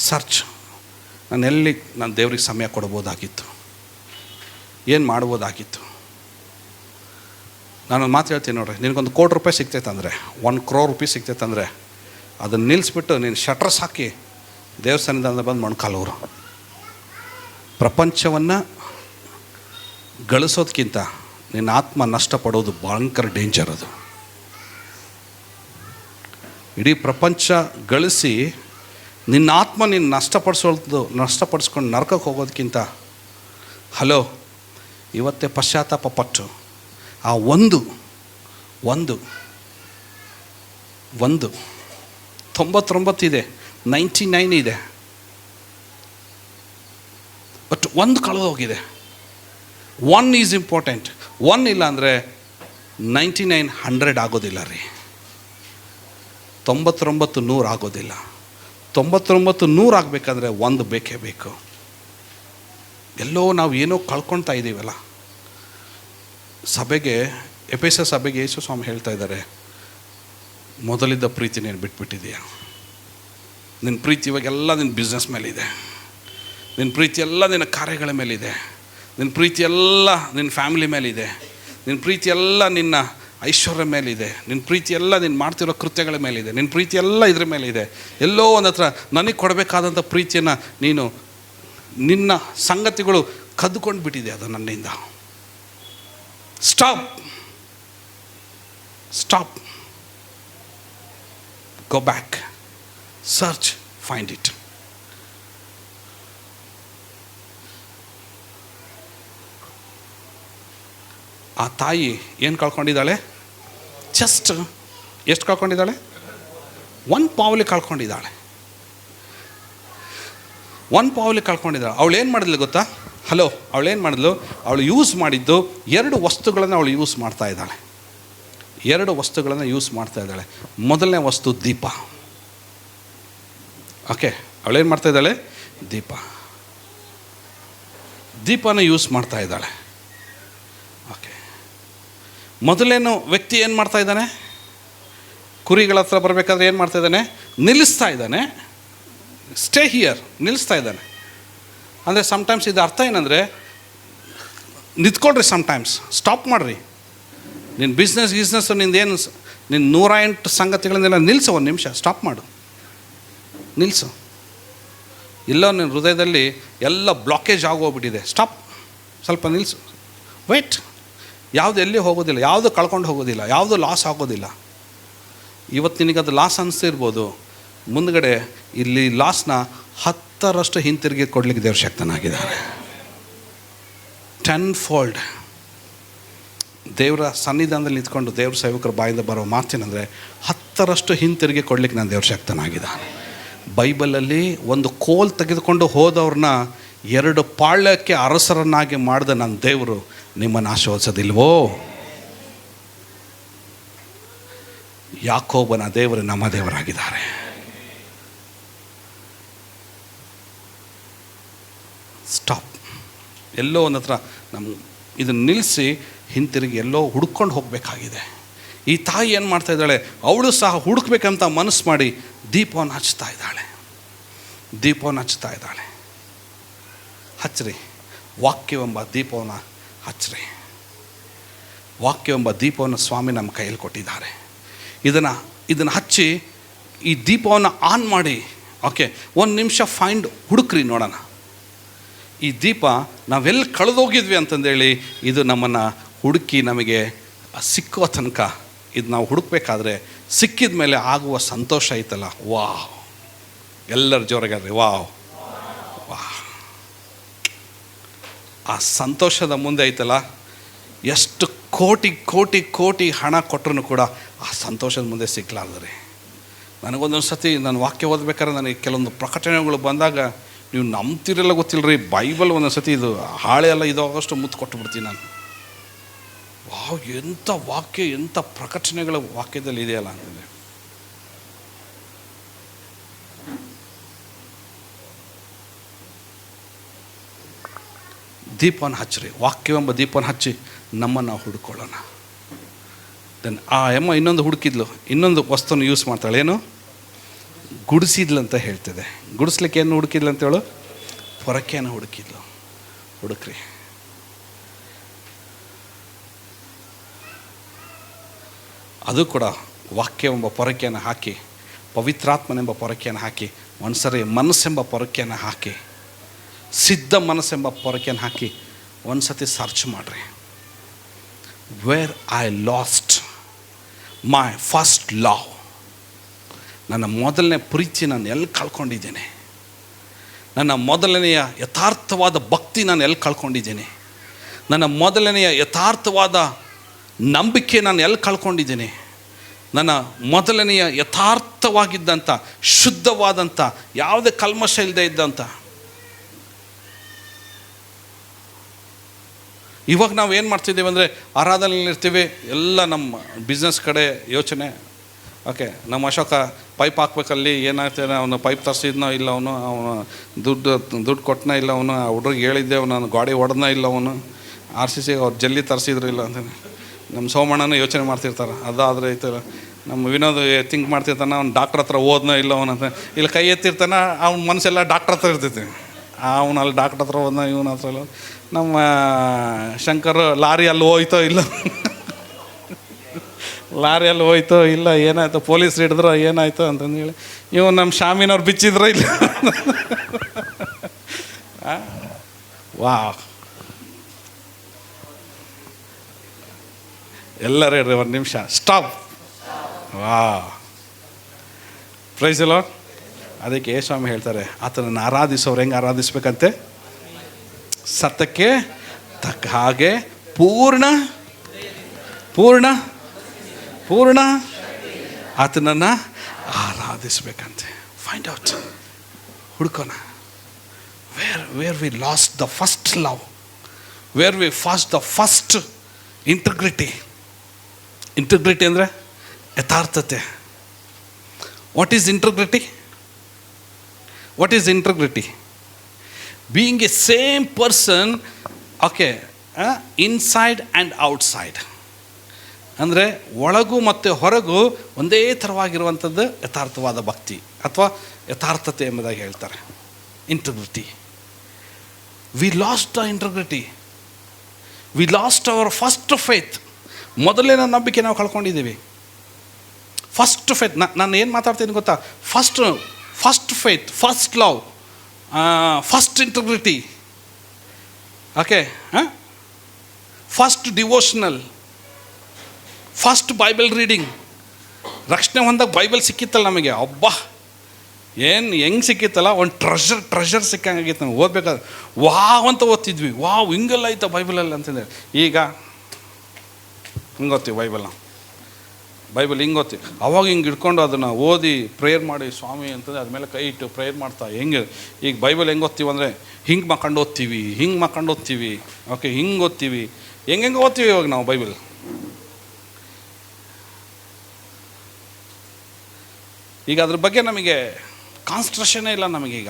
ಸರ್ಚ್. ನಾನು ದೇವ್ರಿಗೆ ಸಮಯ ಕೊಡ್ಬೋದಾಗಿತ್ತು, ಏನು ಮಾಡ್ಬೋದಾಗಿತ್ತು. ನಾನೊಂದು ಮಾತು ಹೇಳ್ತೀನಿ ನೋಡ್ರಿ. ನಿನಗೊಂದು ₹1 ಕೋಟಿ ಸಿಗ್ತೈತೆ ಅಂದರೆ, 1 crore ರೂಪಾಯಿ ಸಿಗ್ತೈತೆ ಅಂದರೆ, ಅದನ್ನು ನಿಲ್ಲಿಸ್ಬಿಟ್ಟು ನೀನು ಶಟ್ರಸ್ ಹಾಕಿ ದೇವಸ್ಥಾನದಿಂದ ಬಂದು ಮೊಣಕಾಲೂರು. ಪ್ರಪಂಚವನ್ನು ಗಳಿಸೋದಕ್ಕಿಂತ ನಿನ್ನ ಆತ್ಮ ನಷ್ಟಪಡೋದು ಭಯಂಕರ ಡೇಂಜರ್. ಅದು ಇಡೀ ಪ್ರಪಂಚ ಗಳಿಸಿ ನಿನ್ನ ಆತ್ಮ ನೀನು ನಷ್ಟಪಡಿಸ್ಕೊಂಡು ನರಕಕ್ಕೆ ಹೋಗೋದಕ್ಕಿಂತ, ಹಲೋ, ಇವತ್ತೇ ಪಶ್ಚಾತ್ತಾಪ ಪಟ್ಟು ಆ ಒಂದು 99 ಇದೆ, 99 ಇದೆ, ಬಟ್ 1 ಕಳೆದೋಗಿದೆ. 1 is important. 1 ಇಲ್ಲ ಅಂದರೆ 99 100 ಆಗೋದಿಲ್ಲ ರೀ. 99 100 ಆಗೋದಿಲ್ಲ. 99 100 ಆಗಬೇಕಂದ್ರೆ 1 ಬೇಕೇ ಬೇಕು. ಎಲ್ಲೋ ನಾವು ಏನೋ ಕಳ್ಕೊಳ್ತಾ ಇದ್ದೀವಲ್ಲ. ಸಭೆಗೆ, ಎಫೆಸ ಸಭೆಗೆ ಯೇಸು ಸ್ವಾಮಿ ಹೇಳ್ತಾ ಇದ್ದಾರೆ, ಮೊದಲಿದ್ದ ಪ್ರೀತಿ ನೀನು ಬಿಟ್ಬಿಟ್ಟಿದೆಯಾ. ನಿನ್ನ ಪ್ರೀತಿ ಇವಾಗೆಲ್ಲ ನಿನ್ನ ಬಿಸ್ನೆಸ್ ಮೇಲಿದೆ, ನಿನ್ನ ಪ್ರೀತಿ ಎಲ್ಲ ನಿನ್ನ ಕಾರ್ಯಗಳ ಮೇಲಿದೆ, ನಿನ್ನ ಪ್ರೀತಿ ಎಲ್ಲ ನಿನ್ನ ಫ್ಯಾಮಿಲಿ ಮೇಲಿದೆ, ನಿನ್ನ ಪ್ರೀತಿ ಎಲ್ಲ ನಿನ್ನ ಐಶ್ವರ್ಯ ಮೇಲಿದೆ, ನಿನ್ನ ಪ್ರೀತಿ ಎಲ್ಲ ನೀನು ಮಾಡ್ತಿರೋ ಕೃತ್ಯಗಳ ಮೇಲಿದೆ, ನಿನ್ನ ಪ್ರೀತಿ ಎಲ್ಲ ಇದ್ರ ಮೇಲೆ ಇದೆ. ಎಲ್ಲೋ ಒಂದು ಹತ್ರ ನನಗೆ ಕೊಡಬೇಕಾದಂಥ ಪ್ರೀತಿಯನ್ನು ನೀನು ನಿನ್ನ ಸಂಗತಿಗಳು ಕದ್ದುಕೊಂಡು ಬಿಟ್ಟಿದೆ ಅದು ನನ್ನಿಂದ. Stop, stop, go back, search, find it. ಆ ತಾಯಿ ಏನು ಕಳ್ಕೊಂಡಿದ್ದಾಳೆ? ಜಸ್ಟ್ ಎಷ್ಟು ಕಳ್ಕೊಂಡಿದ್ದಾಳೆ? 1 ಪಾವಲಿ ಕಳ್ಕೊಂಡಿದ್ದಾಳೆ. 1 ಪಾವಲಿ ಕಳ್ಕೊಂಡಿದ್ದಾಳೆ. ಅವಳು ಏನು ಮಾಡಿದ್ಲು ಗೊತ್ತಾ? ಹಲೋ, ಅವಳೇನು ಮಾಡಿದ್ಲು? ಅವಳು ಯೂಸ್ ಮಾಡಿದ್ದು 2 ವಸ್ತುಗಳನ್ನು ಅವಳು ಯೂಸ್ ಮಾಡ್ತಾ ಇದ್ದಾಳೆ. 2 ವಸ್ತುಗಳನ್ನು ಯೂಸ್ ಮಾಡ್ತಾ ಇದ್ದಾಳೆ. ಮೊದಲನೇ ವಸ್ತು ದೀಪ. ಓಕೆ, ಅವಳೇನು ಮಾಡ್ತಾ ಇದ್ದಾಳೆ? ದೀಪನ ಯೂಸ್ ಮಾಡ್ತಾ ಇದ್ದಾಳೆ. ಓಕೆ, ಮೊದಲೇನು ವ್ಯಕ್ತಿ ಏನು ಮಾಡ್ತಾ ಇದ್ದಾನೆ? ಕುರಿಗಳ ಹತ್ರ ಬರಬೇಕಾದ್ರೆ ಏನು ಮಾಡ್ತಾ ಇದ್ದಾನೆ? ನಿಲ್ಲಿಸ್ತಾ ಇದ್ದಾನೆ. ಸ್ಟೇ ಹಿಯರ್, ನಿಲ್ಲಿಸ್ತಾ ಇದ್ದಾನೆ. ಅಂದರೆ ಸಮ್ಟೈಮ್ಸ್ ಇದು ಅರ್ಥ ಏನಂದರೆ, ನಿಂತ್ಕೊಳ್ರಿ, ಸಮ್ಟೈಮ್ಸ್ ಸ್ಟಾಪ್ ಮಾಡಿರಿ. ನಿನ್ನ ಬಿಸ್ನೆಸ್ ನಿಂದೇನು, ನಿನ್ನ 108 ಸಂಗತಿಗಳನ್ನೆಲ್ಲ ನಿಲ್ಲಿಸು. 1 ನಿಮಿಷ ಸ್ಟಾಪ್ ಮಾಡು, ನಿಲ್ಲಿಸು. ಎಲ್ಲೋ ನಿನ್ನ ಹೃದಯದಲ್ಲಿ ಎಲ್ಲ ಬ್ಲಾಕೇಜ್ ಆಗೋಗ್ಬಿಟ್ಟಿದೆ. ಸ್ಟಾಪ್, ಸ್ವಲ್ಪ ನಿಲ್ಲಿಸು, ವೆಯ್ಟ್. ಯಾವುದು ಎಲ್ಲಿ ಹೋಗೋದಿಲ್ಲ, ಯಾವುದು ಕಳ್ಕೊಂಡು ಹೋಗೋದಿಲ್ಲ, ಯಾವುದು ಲಾಸ್ ಆಗೋದಿಲ್ಲ. ಇವತ್ತು ನಿನಗದು ಲಾಸ್ ಅನಿಸ್ತಿರ್ಬೋದು, ಮುಂದ್ಗಡೆ ಇಲ್ಲಿ ಲಾಸ್ನ 10ರಷ್ಟು ಹಿಂತಿರುಗಿ ಕೊಡಲಿಕ್ಕೆ ದೇವ್ರ ಶಕ್ತನಾಗಿದ್ದಾನೆ. 10-fold. ದೇವರ ಸನ್ನಿಧಾನದಲ್ಲಿ ನಿಂತ್ಕೊಂಡು ದೇವ್ರ ಸೇವಕರ ಬಾಯಿಂದ ಬರೋ ಮಾತೇನೆಂದರೆ 10ರಷ್ಟು ಹಿಂತಿರುಗಿ ಕೊಡಲಿಕ್ಕೆ ನಾನು ದೇವ್ರ ಶಕ್ತನಾಗಿದ್ದಾನೆ. ಬೈಬಲಲ್ಲಿ ಒಂದು ಕೋಲ್ ತೆಗೆದುಕೊಂಡು ಹೋದವ್ರನ್ನ 2 ಪಾಳ್ಯಕ್ಕೆ ಅರಸರನ್ನಾಗಿ ಮಾಡಿದ ನನ್ನ ದೇವರು ನಿಮ್ಮನ್ನು ಆಶೀರ್ವದಿಸೋದಿಲ್ವೋ? ಯಾಕೋಬನ ದೇವರು ನಮ್ಮ ದೇವರಾಗಿದ್ದಾರೆ. ಸ್ಟಾಪ್. ಎಲ್ಲೋ ಒಂದು ಹತ್ರ ಇದನ್ನು ನಿಲ್ಲಿಸಿ ಹಿಂತಿರುಗಿ ಎಲ್ಲೋ ಹುಡ್ಕೊಂಡು ಹೋಗಬೇಕಾಗಿದೆ. ಈ ತಾಯಿ ಏನು ಮಾಡ್ತಾ ಇದ್ದಾಳೆ? ಅವಳು ಸಹ ಹುಡುಕ್ಬೇಕಂತ ಮನಸ್ಸು ಮಾಡಿ ದೀಪವನ್ನು ಹಚ್ತಾ ಇದ್ದಾಳೆ. ಹಚ್ಚ್ರಿ, ವಾಕ್ಯವೆಂಬ ದೀಪವನ್ನು ಹಚ್ಚ್ರಿ. ವಾಕ್ಯವೆಂಬ ದೀಪವನ್ನು ಸ್ವಾಮಿ ನಮ್ಮ ಕೈಯಲ್ಲಿ ಕೊಟ್ಟಿದ್ದಾರೆ. ಇದನ್ನು ಹಚ್ಚಿ ಈ ದೀಪವನ್ನು ಆನ್ ಮಾಡಿ. ಓಕೆ, 1 ನಿಮಿಷ ಹುಡುಕ್ರಿ, ನೋಡೋಣ ಈ ದೀಪ ನಾವೆಲ್ಲಿ ಕಳೆದೋಗಿದ್ವಿ ಅಂತಂದೇಳಿ. ಇದು ನಮ್ಮನ್ನು ಹುಡುಕಿ ನಮಗೆ ಸಿಕ್ಕೋ ತನಕ ಇದು ನಾವು ಹುಡುಕ್ಬೇಕಾದ್ರೆ ಸಿಕ್ಕಿದ ಮೇಲೆ ಆಗುವ ಸಂತೋಷ ಐತಲ್ಲ, ವಾಹ್! ಎಲ್ಲರ ಜೋರಾಗ್ರಿ, ವಾಹ್ ವಾಹ್! ಆ ಸಂತೋಷದ ಮುಂದೆ ಐತಲ್ಲ, ಎಷ್ಟು ಕೋಟಿ ಕೋಟಿ ಕೋಟಿ ಹಣ ಕೊಟ್ಟರು ಕೂಡ ಆ ಸಂತೋಷದ ಮುಂದೆ ಸಿಕ್ಕಲಾರ್ದ್ರಿ. ನನಗೊಂದೊಂದು ಸತಿ ನಾನು ವಾಕ್ಯ ಓದ್ಬೇಕಾದ್ರೆ ನನಗೆ ಕೆಲವೊಂದು ಪ್ರಕಟಣೆಗಳು ಬಂದಾಗ ನೀವು ನಂಬ್ತಿರಲ್ಲ ಗೊತ್ತಿಲ್ಲ ರೀ, ಬೈಬಲ್ ಒಂದೊಂದು ಸತಿ ಇದು ಹಾಳೆ ಎಲ್ಲ ಇದಾಗಷ್ಟು ಮುತ್ತು ಕೊಟ್ಟುಬಿಡ್ತೀನಿ ನಾನು. ವಾವ್, ಎಂಥ ವಾಕ್ಯ, ಎಂಥ ಪ್ರಕಟಣೆಗಳ ವಾಕ್ಯದಲ್ಲಿ ಇದೆಯಲ್ಲ ಅಂತಂದರೆ. ದೀಪವನ್ನು ಹಚ್ಚ್ರಿ, ವಾಕ್ಯವೆಂಬ ದೀಪವನ್ನು ಹಚ್ಚಿ ನಮ್ಮನ್ನು ನಾವು ಹುಡುಕೊಳ್ಳೋಣ. ದೆನ್ ಆ ಅಮ್ಮ ಇನ್ನೊಂದು ಹುಡುಕಿದ್ಲು, ಇನ್ನೊಂದು ವಸ್ತುವನ್ನು ಯೂಸ್ ಮಾಡ್ತಾಳೆ. ಏನು? ಗುಡಿಸಿದ್ಲು ಅಂತ ಹೇಳ್ತಿದೆ. ಗುಡಿಸ್ಲಿಕ್ಕೆ ಏನು ಹುಡುಕಿದ್ಲು ಅಂತೇಳು? ಪೊರಕೆಯನ್ನು ಹುಡುಕಿದ್ಲು. ಹುಡುಕ್ರಿ. ಅದು ಕೂಡ ವಾಕ್ಯವೆಂಬ ಪೊರಕೆಯನ್ನು ಹಾಕಿ, ಪವಿತ್ರಾತ್ಮನೆಂಬ ಪೊರಕೆಯನ್ನು ಹಾಕಿ, ಒಂದ್ಸರಿ ಮನಸ್ಸೆಂಬ ಪೊರಕೆಯನ್ನು ಹಾಕಿ, ಸಿದ್ಧ ಮನಸ್ಸೆಂಬ ಪೊರಕೆಯನ್ನು ಹಾಕಿ ಒಂದು ಸತಿ ಸರ್ಚ್ ಮಾಡಿರಿ. Where I lost my first love. ನನ್ನ ಮೊದಲನೇ ಪ್ರೀತಿ ನಾನು ಎಲ್ಲಿ ಕಳ್ಕೊಂಡಿದ್ದೇನೆ? ನನ್ನ ಮೊದಲನೆಯ ಯಥಾರ್ಥವಾದ ಭಕ್ತಿ ನಾನು ಎಲ್ಲಿ ಕಳ್ಕೊಂಡಿದ್ದೇನೆ? ನನ್ನ ಮೊದಲನೆಯ ಯಥಾರ್ಥವಾದ ನಂಬಿಕೆ ನಾನು ಎಲ್ಲಿ ಕಳ್ಕೊಂಡಿದ್ದೇನೆ? ನನ್ನ ಮೊದಲನೆಯ ಯಥಾರ್ಥವಾಗಿದ್ದಂಥ ಶುದ್ಧವಾದಂಥ ಯಾವುದೇ ಕಲ್ಮಶ ಇಲ್ಲದೆ ಇದ್ದಂಥ. ಇವಾಗ ನಾವು ಏನು ಮಾಡ್ತಿದ್ದೀವಿ ಅಂದರೆ, ಆರಾಧನೆಯಲ್ಲಿರ್ತೀವಿ, ಎಲ್ಲ ನಮ್ಮ ಬಿಸ್ನೆಸ್ ಕಡೆ ಯೋಚನೆ. ಓಕೆ, ನಮ್ಮ ಅಶೋಕ ಪೈಪ್ ಹಾಕ್ಬೇಕಲ್ಲಿ ಏನಾಗ್ತದೆ, ಅವನು ಪೈಪ್ ತರಿಸಿದ್ನೋ ಇಲ್ಲ, ಅವನು ದುಡ್ಡು ಕೊಟ್ಟನ ಇಲ್ಲ, ಅವನು ಆ ಹುಡ್ರಿಗೆ ಹೇಳಿದ್ದೆ, ಅವನು ಗಾಡಿ ಹೊಡೆದ್ನ ಇಲ್ಲ, ಅವನು RCC ಅವ್ರು ಜಲ್ಲಿ ತರಿಸಿದ್ರು ಇಲ್ಲ ಅಂತ. ನಮ್ಮ ಸೋಮಣ್ಣನೂ ಯೋಚನೆ ಮಾಡ್ತಿರ್ತಾರೆ, ಅದಾದರೆ ಐತಲ್ಲ. ನಮ್ಮ ವಿನೋದ್ ಥಿಂಕ್ ಮಾಡ್ತಿರ್ತಾನೆ, ಅವ್ನು ಡಾಕ್ಟ್ರ್ ಹತ್ರ ಓದ್ನೋ ಇಲ್ಲ ಅವನಂತ. ಇಲ್ಲ ಕೈ ಎತ್ತಿರ್ತಾನೆ, ಅವ್ನ ಮನಸ್ಸೆಲ್ಲ ಡಾಕ್ಟ್ರ್ ಹತ್ರ ಇರ್ತೈತಿ. ಅವನು ಅಲ್ಲಿ ಡಾಕ್ಟ್ರ್ ಹತ್ರ ಹೋದ್ನ, ಇವನ ಹತ್ರ ಇಲ್ಲ. ನಮ್ಮ ಶಂಕರ್ ಲಾರಿ ಅಲ್ಲಿ ಹೋಯ್ತೋ ಇಲ್ಲ. ಲಾರಿಯಲ್ಲಿ ಹೋಯ್ತು ಇಲ್ಲ ಏನಾಯ್ತು, ಪೊಲೀಸ್ರು ಹಿಡಿದ್ರು ಏನಾಯ್ತು ಅಂತಂದೇಳಿ ಇವು ನಮ್ಮ ಶಾಮಿನವ್ರು ಬಿಚ್ಚಿದ್ರು ಇಲ್ಲ. ವಾ, ಎಲ್ಲರೂ ಹೇಳ್ರಿ ಒಂದು ನಿಮಿಷ ಸ್ಟಾಪ್. ವಾ, ಪ್ರೈಸ್ ಅಲೋ. ಅದಕ್ಕೆ ಸ್ವಾಮಿ ಹೇಳ್ತಾರೆ, ಆತನನ್ನು ಆರಾಧಿಸೋರು ಹೆಂಗೆ ಆರಾಧಿಸ್ಬೇಕಂತೆ? ಸತ್ಯಕ್ಕೆ ತಕ್ಕ ಹಾಗೆ ಪೂರ್ಣ ಪೂರ್ಣ ಪೂರ್ಣ ಆತನನ್ನು ಆರಾಧಿಸ್ಬೇಕಂತೆ. ಫೈಂಡ್ ಔಟ್, ಹುಡ್ಕೋಣ. Where we lost the first love, where we fast the first integrity. Integrity ಅಂದರೆ ಯಥಾರ್ಥತೆ. What is integrity? What is integrity? Being a same person, okay, inside and outside. ಅಂದರೆ ಒಳಗೂ ಮತ್ತು ಹೊರಗೂ ಒಂದೇ ಥರವಾಗಿರುವಂಥದ್ದು ಯಥಾರ್ಥವಾದ ಭಕ್ತಿ ಅಥವಾ ಯಥಾರ್ಥತೆ ಎಂಬುದಾಗಿ ಹೇಳ್ತಾರೆ. Integrity. V lost the integrity, V lost our first faith. ಮೊದಲಿನ ನಂಬಿಕೆ ನಾವು ಕಳ್ಕೊಂಡಿದ್ದೀವಿ. ಫಸ್ಟ್ ಫೇತ್, ನಾನು ಏನು ಮಾತಾಡ್ತೀನಿ ಗೊತ್ತಾ? First faith, first love, first integrity, okay, first devotional, first Bible reading. ರಕ್ಷಣೆ ಹೊಂದಾಗ ಬೈಬಲ್ ಸಿಕ್ಕಿತ್ತಲ್ಲ ನಮಗೆ, ಅಬ್ಬಾ ಏನು ಹೆಂಗೆ ಸಿಕ್ಕಿತ್ತಲ್ಲ, ಒಂದು ಟ್ರೆಷರ್ ಸಿಕ್ಕಂಗಾಗಿತ್ತು. ನಮಗೆ ಓದಬೇಕಾದ್ರೆ ವಾವ್ ಅಂತ ಓದ್ತಿದ್ವಿ, ವಾವ್ ಹಿಂಗೆಲ್ಲ ಐತ ಬೈಬಲಲ್ಲಿ ಅಂತಂದೇಳಿ. ಈಗ ಹಿಂಗೆ ಓದ್ತೀವಿ ಬೈಬಲ್ ಹಿಂಗೆ ಓದ್ತೀವಿ. ಅವಾಗ ಹಿಂಗೆ ಇಟ್ಕೊಂಡು ಅದನ್ನು ಓದಿ ಪ್ರೇಯರ್ ಮಾಡಿ ಸ್ವಾಮಿ ಅಂತಂದರೆ ಅದ್ಮೇಲೆ ಕೈ ಇಟ್ಟು ಪ್ರೇಯರ್ ಮಾಡ್ತಾ ಹೆಂಗೆ. ಈಗ ಬೈಬಲ್ ಹೆಂಗೆ ಓದ್ತೀವಿ ಅಂದರೆ ಹಿಂಗೆ ಮಾಡ್ಕೊಂಡು ಓದ್ತೀವಿ, ಓಕೆ, ಹಿಂಗೆ ಓದ್ತೀವಿ, ಹೆಂಗೆ ಓದ್ತೀವಿ ಇವಾಗ ನಾವು ಬೈಬಲ್. ಈಗ ಅದ್ರ ಬಗ್ಗೆ ನಮಗೆ ಕಾನ್ಸಂಟ್ರೇಷನ್ನೇ ಇಲ್ಲ ನಮಗೀಗ.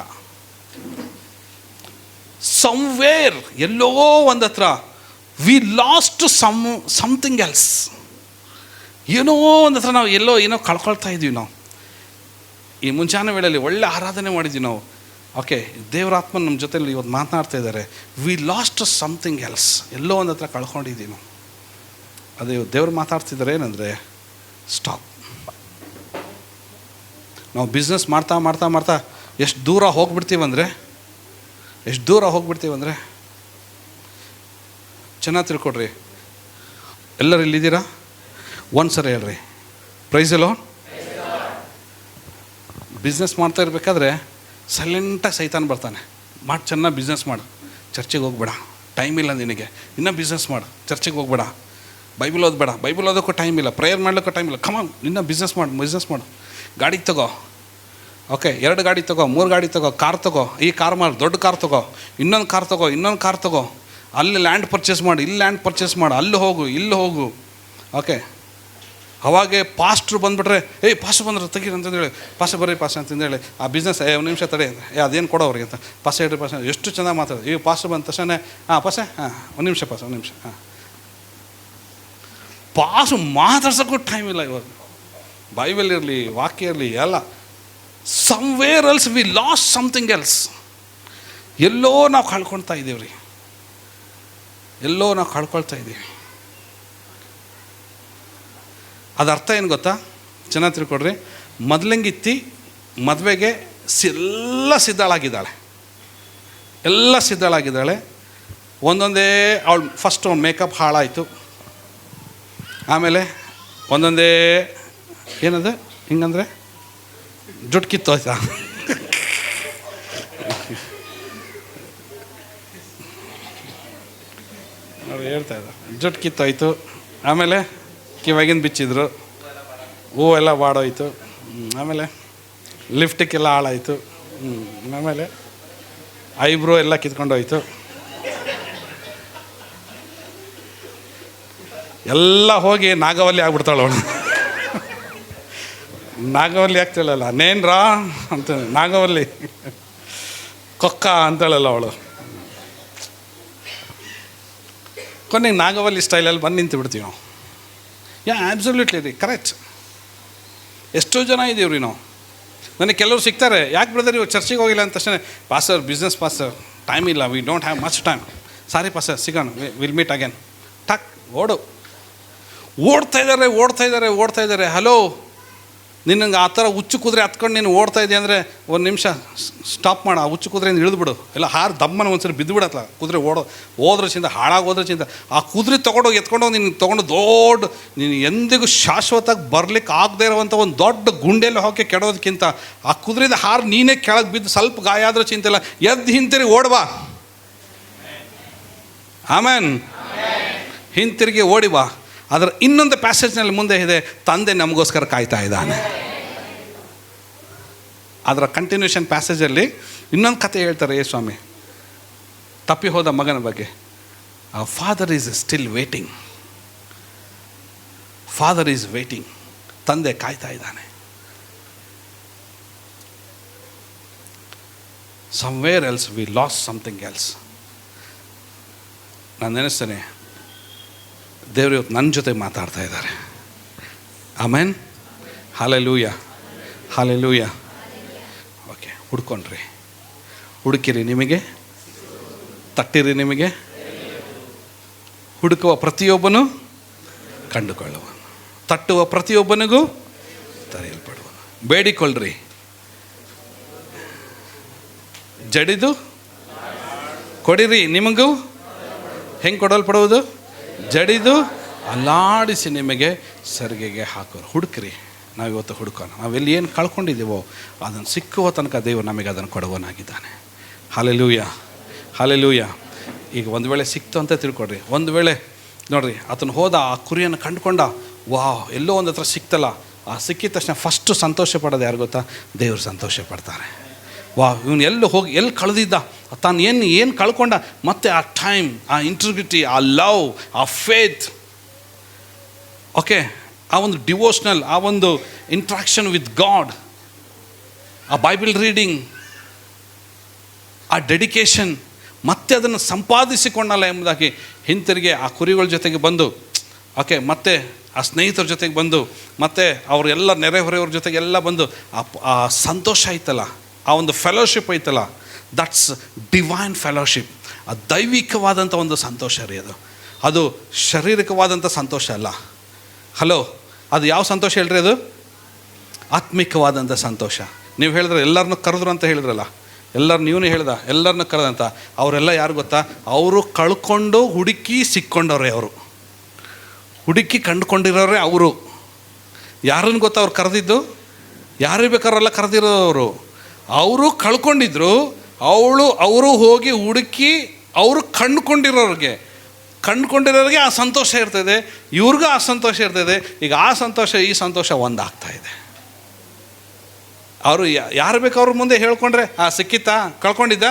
ಸಮ್ವೇರ್, ಎಲ್ಲೋ ಒಂದು ಹತ್ರ ವಿ ಲಾಸ್ಟ್ ಸಮಥಿಂಗ್ ಎಲ್ಸ್. ಏನೋ ಒಂದು ಹತ್ರ ನಾವು ಏನೋ ಕಳ್ಕೊಳ್ತಾ ಇದ್ವಿ. ನಾವು ಈ ಮುಂಚಾನೆ ವೇಳೆಯಲ್ಲಿ ಒಳ್ಳೆ ಆರಾಧನೆ ಮಾಡಿದ್ವಿ ನಾವು, ಓಕೆ, ದೇವರಾತ್ಮ ನಮ್ಮ ಜೊತೆಲಿ ಇವತ್ತು ಮಾತನಾಡ್ತಾ ಇದ್ದಾರೆ. ವಿ ಲಾಸ್ಟ್ ಸಮಥಿಂಗ್ ಎಲ್ಸ್, ಎಲ್ಲೋ ಒಂದು ಹತ್ರ ಕಳ್ಕೊಂಡಿದ್ದೀವಿ ನಾವು. ಅದೇ ದೇವ್ರು ಮಾತಾಡ್ತಿದ್ದಾರೆ ಏನಂದರೆ ಸ್ಟಾಪ್. ನಾವು ಬಿಸ್ನೆಸ್ ಮಾಡ್ತಾ ಎಷ್ಟು ದೂರ ಹೋಗ್ಬಿಡ್ತೀವಂದರೆ ಚೆನ್ನಾಗಿ ತಿಳ್ಕೊಡ್ರಿ. ಎಲ್ಲರೂ ಇಲ್ಲಿದ್ದೀರಾ? ಒಂದು ಸರಿ ಹೇಳ್ರಿ ಪ್ರೈಸ್ ಅಲೋ. ಬಿಸ್ನೆಸ್ ಮಾಡ್ತಾ ಇರಬೇಕಾದ್ರೆ ಸೈಲೆಂಟಾಗಿ ಸೈತಾನ್ ಬರ್ತಾನೆ, ಚೆನ್ನಾಗಿ ಬಿಸ್ನೆಸ್ ಮಾಡು, ಚರ್ಚೆಗೆ ಹೋಗ್ಬೇಡ, ಟೈಮ್ ಇಲ್ಲ ನಿನಗೆ, ಇನ್ನೂ ಬಿಸ್ನೆಸ್ ಮಾಡು, ಚರ್ಚೆಗೆ ಹೋಗ್ಬೇಡ, ಬೈಬಲ್ ಓದೋಕ್ಕೂ ಟೈಮ್ ಇಲ್ಲ, ಪ್ರೇಯರ್ ಮಾಡ್ಲಿಕ್ಕೂ ಟೈಮ್ ಇಲ್ಲ, ಕಮ ಇನ್ನೂ ಬಿಸ್ನೆಸ್ ಮಾಡು. ಗಾಡಿ ತಗೋ, ಓಕೆ, 2 ಗಾಡಿ ತಗೋ, 3 ಗಾಡಿ ತಗೋ, ಕಾರ್ ತಗೋ, ಈ ಕಾರ್ ಮಾಡು, ದೊಡ್ಡ ಕಾರ್ ತಗೋ, ಇನ್ನೊಂದು ಕಾರ್ ತಗೋ, ಅಲ್ಲಿ ಲ್ಯಾಂಡ್ ಪರ್ಚೇಸ್ ಮಾಡು, ಇಲ್ಲಿ ಲ್ಯಾಂಡ್ ಪರ್ಚೇಸ್ ಮಾಡು, ಅಲ್ಲಿ ಹೋಗು, ಓಕೆ. ಅವಾಗೆ ಪಾಸ್ಟ್ರು ಬಂದುಬಿಟ್ರೆ, ಪಾಸ್ಟ್ರು ಬಂದ್ರೆ ತೆಗೀರಿ ಅಂತಂದೇಳಿ, ಪಾಸ್ಟ್ರು ಬರ್ರಿ ಪಾಸ್ ಅಂತಂದೇಳಿ, ಆ ಬಿಸ್ನೆಸ್ ಒಂದು ನಿಮಿಷ ತಡೆ, ಅದೇನು ಕೊಡೋ ಅವ್ರಿಗೆ ಅಂತ, ಪಾಸ್ ಹೇಳ್ರಿ ಪಾಸ್, ಎಷ್ಟು ಚೆನ್ನಾಗಿ ಮಾತಾಡೋದು. ಈಗ ಪಾಸ್ಟ್ರು ಬಂದ ತಕ್ಷಣ ಪಾಸೆ, ಒಂದು ನಿಮಿಷ ಪಾಸು ಮಾತಾಡ್ಸೋಕ್ಕೂ ಟೈಮ್ ಇಲ್ಲ ಇವಾಗ. ಬೈಬಲ್ ಇರಲಿ, ವಾಕ್ಯ ಇರಲಿ, ಎಲ್ಲ somewhere else we lost something else. ಎಲ್ಲೋ ನಾವು ಕಳ್ಕೊಳ್ತಾ ಇದ್ದೀವಿ. ಅದು ಅರ್ಥ ಏನು ಗೊತ್ತಾ? ಚೆನ್ನಾಗಿ ತಿಳ್ಕೊಡ್ರಿ. ಮೊದಲಂಗಿತ್ತಿ ಮದುವೆಗೆ ಎಲ್ಲ ಸಿದ್ಧಳಾಗಿದ್ದಾಳೆ. ಒಂದೊಂದೇ ಅವಳು ಫಸ್ಟ್ ಮೇಕಪ್ ಹಾಳಾಯಿತು, ಆಮೇಲೆ ಒಂದೊಂದೇ ಏನದು ಹಿಂಗಂದರೆ ಜುಟ್ಟು ಕಿತ್ತೋಯ್ತಾ, ಅವ್ರು ಹೇಳ್ತಾ ಇದ್ದ ಜುಟ್ಟು ಕಿತ್ತೋಯ್ತು, ಆಮೇಲೆ ಕಿವಾಗಿಂದ ಬಿಚ್ಚಿದ್ರು, ಹೂವೆಲ್ಲ ಬಾಡೋಯ್ತು, ಆಮೇಲೆ ಲಿಫ್ಟಿಕ್ಕೆಲ್ಲ ಹಾಳಾಯಿತು, ಆಮೇಲೆ ಐಬ್ರೋ ಎಲ್ಲ ಕಿತ್ಕೊಂಡೋಯ್ತು, ಎಲ್ಲ ಹೋಗಿ ನಾಗವಲ್ಲಿ ಆಗ್ಬಿಡ್ತಾಳೆ ಅವಳು. ನಾಗವಲ್ಲಿ ಆಗ್ತಾಳಲ್ಲ, ನೇನ್ರಾ ಅಂತ ನಾಗವಲ್ಲಿ ಕೊಕ್ಕ ಅಂತಾಳಲ್ಲ ಅವಳು. ಕೊನೆಗೆ ನಾಗವಲ್ಲಿ ಸ್ಟೈಲಲ್ಲಿ ಬಂದು ನಿಂತು ಬಿಡ್ತೀವಿ ನಾವು. ಆಬ್ಸಲ್ಯೂಟ್ಲಿ ರೀ, ಕರೆಕ್ಟ್. ಎಷ್ಟೋ ಜನ ಇದ್ದೀವ್ರಿ ನಾವು. ನನಗೆ ಕೆಲವರು ಸಿಗ್ತಾರೆ, ಯಾಕೆ ಬ್ರದರ್ ಇವಾಗ ಚರ್ಚಿಗೆ ಹೋಗಿಲ್ಲ ಅಂತ ತಕ್ಷಣ, ಪಾಸ್ಟರ್ ಬಿಸ್ನೆಸ್ ಪಾಸ್ಟರ್ ಟೈಮ್ ಇಲ್ಲ, we don't have much time, sorry pastor ಸಿಗೋಣ, ವಿಲ್ ಮೀಟ್ ಅಗೇನ್, ಟಕ್ ಓಡು. ಓಡ್ತಾ ಇದ್ದಾರೆ. ಹಲೋ, ನಿನ್ನಂಗೆ ಆ ಥರ ಹುಚ್ಚು ಕುದುರೆ ಹತ್ಕೊಂಡು ನೀನು ಓಡ್ತಾ ಇದೆಯಾ ಅಂದರೆ ಒಂದು ನಿಮಿಷ ಸ್ಟಾಪ್ ಮಾಡು, ಆ ಹುಚ್ಚು ಕುದುರೆಯಿಂದ ಇಳಿದ್ಬಿಡು, ಇಲ್ಲ ಹಾರು ದಮ್ಮನ ಒಂದ್ಸರಿ ಬಿದ್ದುಬಿಡತ್ತಲ್ಲ ಕುದುರೆ ಹೋದ್ರಚಿಂದ ಹಾಳಾಗೋದ್ರಚಿಂದ. ಆ ಕುದುರೆ ತೊಗೊಂಡೋಗಿ ಎತ್ಕೊಂಡೋಗಿ ನೀನು ತೊಗೊಂಡು ದೊಡ್ಡ, ನೀನು ಎಂದಿಗೂ ಶಾಶ್ವತವಾಗಿ ಬರ್ಲಿಕ್ಕೆ ಆಗದೆ ಇರುವಂಥ ಒಂದು ದೊಡ್ಡ ಗುಂಡೆಯಲ್ಲಿ ಹೋಗಿ ಕೆಡೋದಕ್ಕಿಂತ ಆ ಕುದುರೆಯಿಂದ ಹಾರು ನೀನೇ ಕೆಳಗೆ ಬಿದ್ದು ಸ್ವಲ್ಪ ಗಾಯ ಆದರೂ ಚಿಂತೆ ಇಲ್ಲ, ಎದ್ದು ಹಿಂತಿರುಗಿ ಓಡ್ಬಾ. ಆಮೇನ್. ಹಿಂತಿರುಗಿ ಓಡಿ ಬಾ. ಅದರ ಇನ್ನೊಂದು ಪ್ಯಾಸೇಜ್ನಲ್ಲಿ ಮುಂದೆ ಇದೆ, ತಂದೆ ನಮಗೋಸ್ಕರ ಕಾಯ್ತಾ ಇದ್ದಾನೆ. ಅದರ ಕಂಟಿನ್ಯೂಷನ್ ಪ್ಯಾಸೇಜಲ್ಲಿ ಇನ್ನೊಂದು ಕತೆ ಹೇಳ್ತಾರೆ ಸ್ವಾಮಿ, ತಪ್ಪಿ ಹೋದ ಮಗನ ಬಗ್ಗೆ. Father is still waiting, father is waiting. ತಂದೆ ಕಾಯ್ತಾ ಇದ್ದಾನೆ. Somewhere else we lost something else. ನಾನು ನೆನೆಸ್ತೇನೆ, ದೇವರು ಇವತ್ತು ನನ್ನ ಜೊತೆ ಮಾತಾಡ್ತಾ ಇದ್ದಾರೆ. ಆಮೇನ್. Hallelujah, hallelujah. ಓಕೆ, ಹುಡ್ಕೊಂಡ್ರಿ, ಹುಡುಕಿರಿ ನಿಮಗೆ, ತಟ್ಟಿರಿ ನಿಮಗೆ. ಹುಡುಕುವ ಪ್ರತಿಯೊಬ್ಬನು ಕಂಡುಕೊಳ್ಳುವನು, ತಟ್ಟುವ ಪ್ರತಿಯೊಬ್ಬನಿಗೂ ತೆರೆಯಲ್ಪಡುವನು. ಬೇಡಿಕೊಳ್ಳ್ರಿ, ಜಡಿದು ಕೊಡಿರಿ, ನಿಮಗೂ ಹೆಂಗೆ ಕೊಡಲ್ಪಡುವುದು? ಜಡಿದು ಅಲ್ಲಾಡಿಸಿ ನಿಮಗೆ ಸರಿಗೆಗೆ ಹಾಕೋರು. ಹುಡುಕ್ರಿ. ನಾವಿವತ್ತು ಹುಡುಕೋಣ. ನಾವೆಲ್ಲಿ ಏನು ಕಳ್ಕೊಂಡಿದ್ದೀವೋ ಅದನ್ನು ಸಿಕ್ಕುವ ತನಕ ದೇವರು ನಮಗೆ ಅದನ್ನು ಕೊಡುವನಾಗಿದ್ದಾನೆ. Hallelujah, hallelujah. ಈಗ ಒಂದು ವೇಳೆ ಸಿಕ್ತು ಅಂತ ತಿಳ್ಕೊಡ್ರಿ. ಒಂದು ವೇಳೆ ನೋಡ್ರಿ, ಆತನು ಹೋದ, ಆ ಕುರಿಯನ್ನು ಕಂಡುಕೊಂಡ, ವಾವ್, ಎಲ್ಲೋ ಒಂದು ಹತ್ರ ಸಿಕ್ತಲ್ಲ. ಆ ಸಿಕ್ಕಿದ ತಕ್ಷಣ ಫಸ್ಟು ಸಂತೋಷ ಪಡೋದು ಯಾರು ಗೊತ್ತಾ? ದೇವರು ಸಂತೋಷ ಪಡ್ತಾರೆ. ಇವನು ಎಲ್ಲಿ ಹೋಗಿ ಎಲ್ಲಿ ಕಳೆದಿದ್ದ, ತಾನು ಏನು ಕಳ್ಕೊಂಡ, ಮತ್ತೆ ಆ ಟೈಮ್, ಆ ಇಂಟಿಗ್ರಿಟಿ, ಆ ಲವ್, ಆ ಫೇತ್, ಓಕೆ, ಆ ಒಂದು ಡಿವೋಷ್ನಲ್, ಆ ಒಂದು ಇಂಟ್ರಾಕ್ಷನ್ ವಿತ್ ಗಾಡ್, ಆ ಬೈಬಲ್ ರೀಡಿಂಗ್, ಆ ಡೆಡಿಕೇಶನ್, ಮತ್ತೆ ಅದನ್ನು ಸಂಪಾದಿಸಿಕೊಂಡಲ್ಲ ಎಂಬುದಾಗಿ ಹಿಂತಿರುಗಿ ಆ ಕುರಿಗಳ ಜೊತೆಗೆ ಬಂದು, ಓಕೆ, ಮತ್ತೆ ಆ ಸ್ನೇಹಿತರ ಜೊತೆಗೆ ಬಂದು, ಮತ್ತು ಅವರೆಲ್ಲ ನೆರೆಹೊರೆಯವ್ರ ಜೊತೆಗೆಲ್ಲ ಬಂದು ಆ ಸಂತೋಷ ಐತಲ್ಲ, ಆ ಒಂದು ಫೆಲೋಶಿಪ್ ಐತಲ್ಲ, ದಟ್ಸ್ ಡಿವೈನ್ ಫೆಲೋಶಿಪ್. ಆ ದೈವಿಕವಾದಂಥ ಒಂದು ಸಂತೋಷ ರೀ ಅದು. ಅದು ಶಾರೀರಿಕವಾದಂಥ ಸಂತೋಷ ಅಲ್ಲ. ಹಲೋ, ಅದು ಯಾವ ಸಂತೋಷ ಹೇಳ್ರಿ? ಅದು ಆತ್ಮಿಕವಾದಂಥ ಸಂತೋಷ. ನೀವು ಹೇಳಿದ್ರೆ ಎಲ್ಲರನ್ನೂ ಕರೆದ್ರು ಅಂತ ಹೇಳಿದ್ರಲ್ಲ, ನೀವೂ ಹೇಳ್ದ ಎಲ್ಲರನ್ನೂ ಕರೆದಂತ. ಅವರೆಲ್ಲ ಯಾರು ಗೊತ್ತಾ? ಅವರು ಕಳ್ಕೊಂಡು ಹುಡುಕಿ ಸಿಕ್ಕೊಂಡವ್ರೆ, ಅವರು ಹುಡುಕಿ ಕಂಡುಕೊಂಡಿರೋರೆ ಅವರು. ಯಾರನ್ನು ಗೊತ್ತಾ ಅವ್ರು ಕರೆದಿದ್ದು? ಯಾರು ಬೇಕಾರೆಲ್ಲ ಕರೆದಿರೋರು. ಅವರು ಕಳ್ಕೊಂಡಿದ್ರು, ಅವರು ಹೋಗಿ ಹುಡುಕಿ ಅವರು ಕಂಡುಕೊಂಡಿರೋರಿಗೆ ಆ ಸಂತೋಷ ಇರ್ತದೆ, ಇವ್ರಿಗೂ ಆ ಸಂತೋಷ ಇರ್ತದೆ. ಈಗ ಆ ಸಂತೋಷ ಈ ಸಂತೋಷ ಒಂದಾಗ್ತಾ ಇದೆ. ಅವರು ಯಾರು ಬೇಕು ಅವ್ರ ಮುಂದೆ ಹೇಳ್ಕೊಂಡ್ರೆ, ಸಿಕ್ಕಿತ್ತಾ, ಕಳ್ಕೊಂಡಿದ್ದ,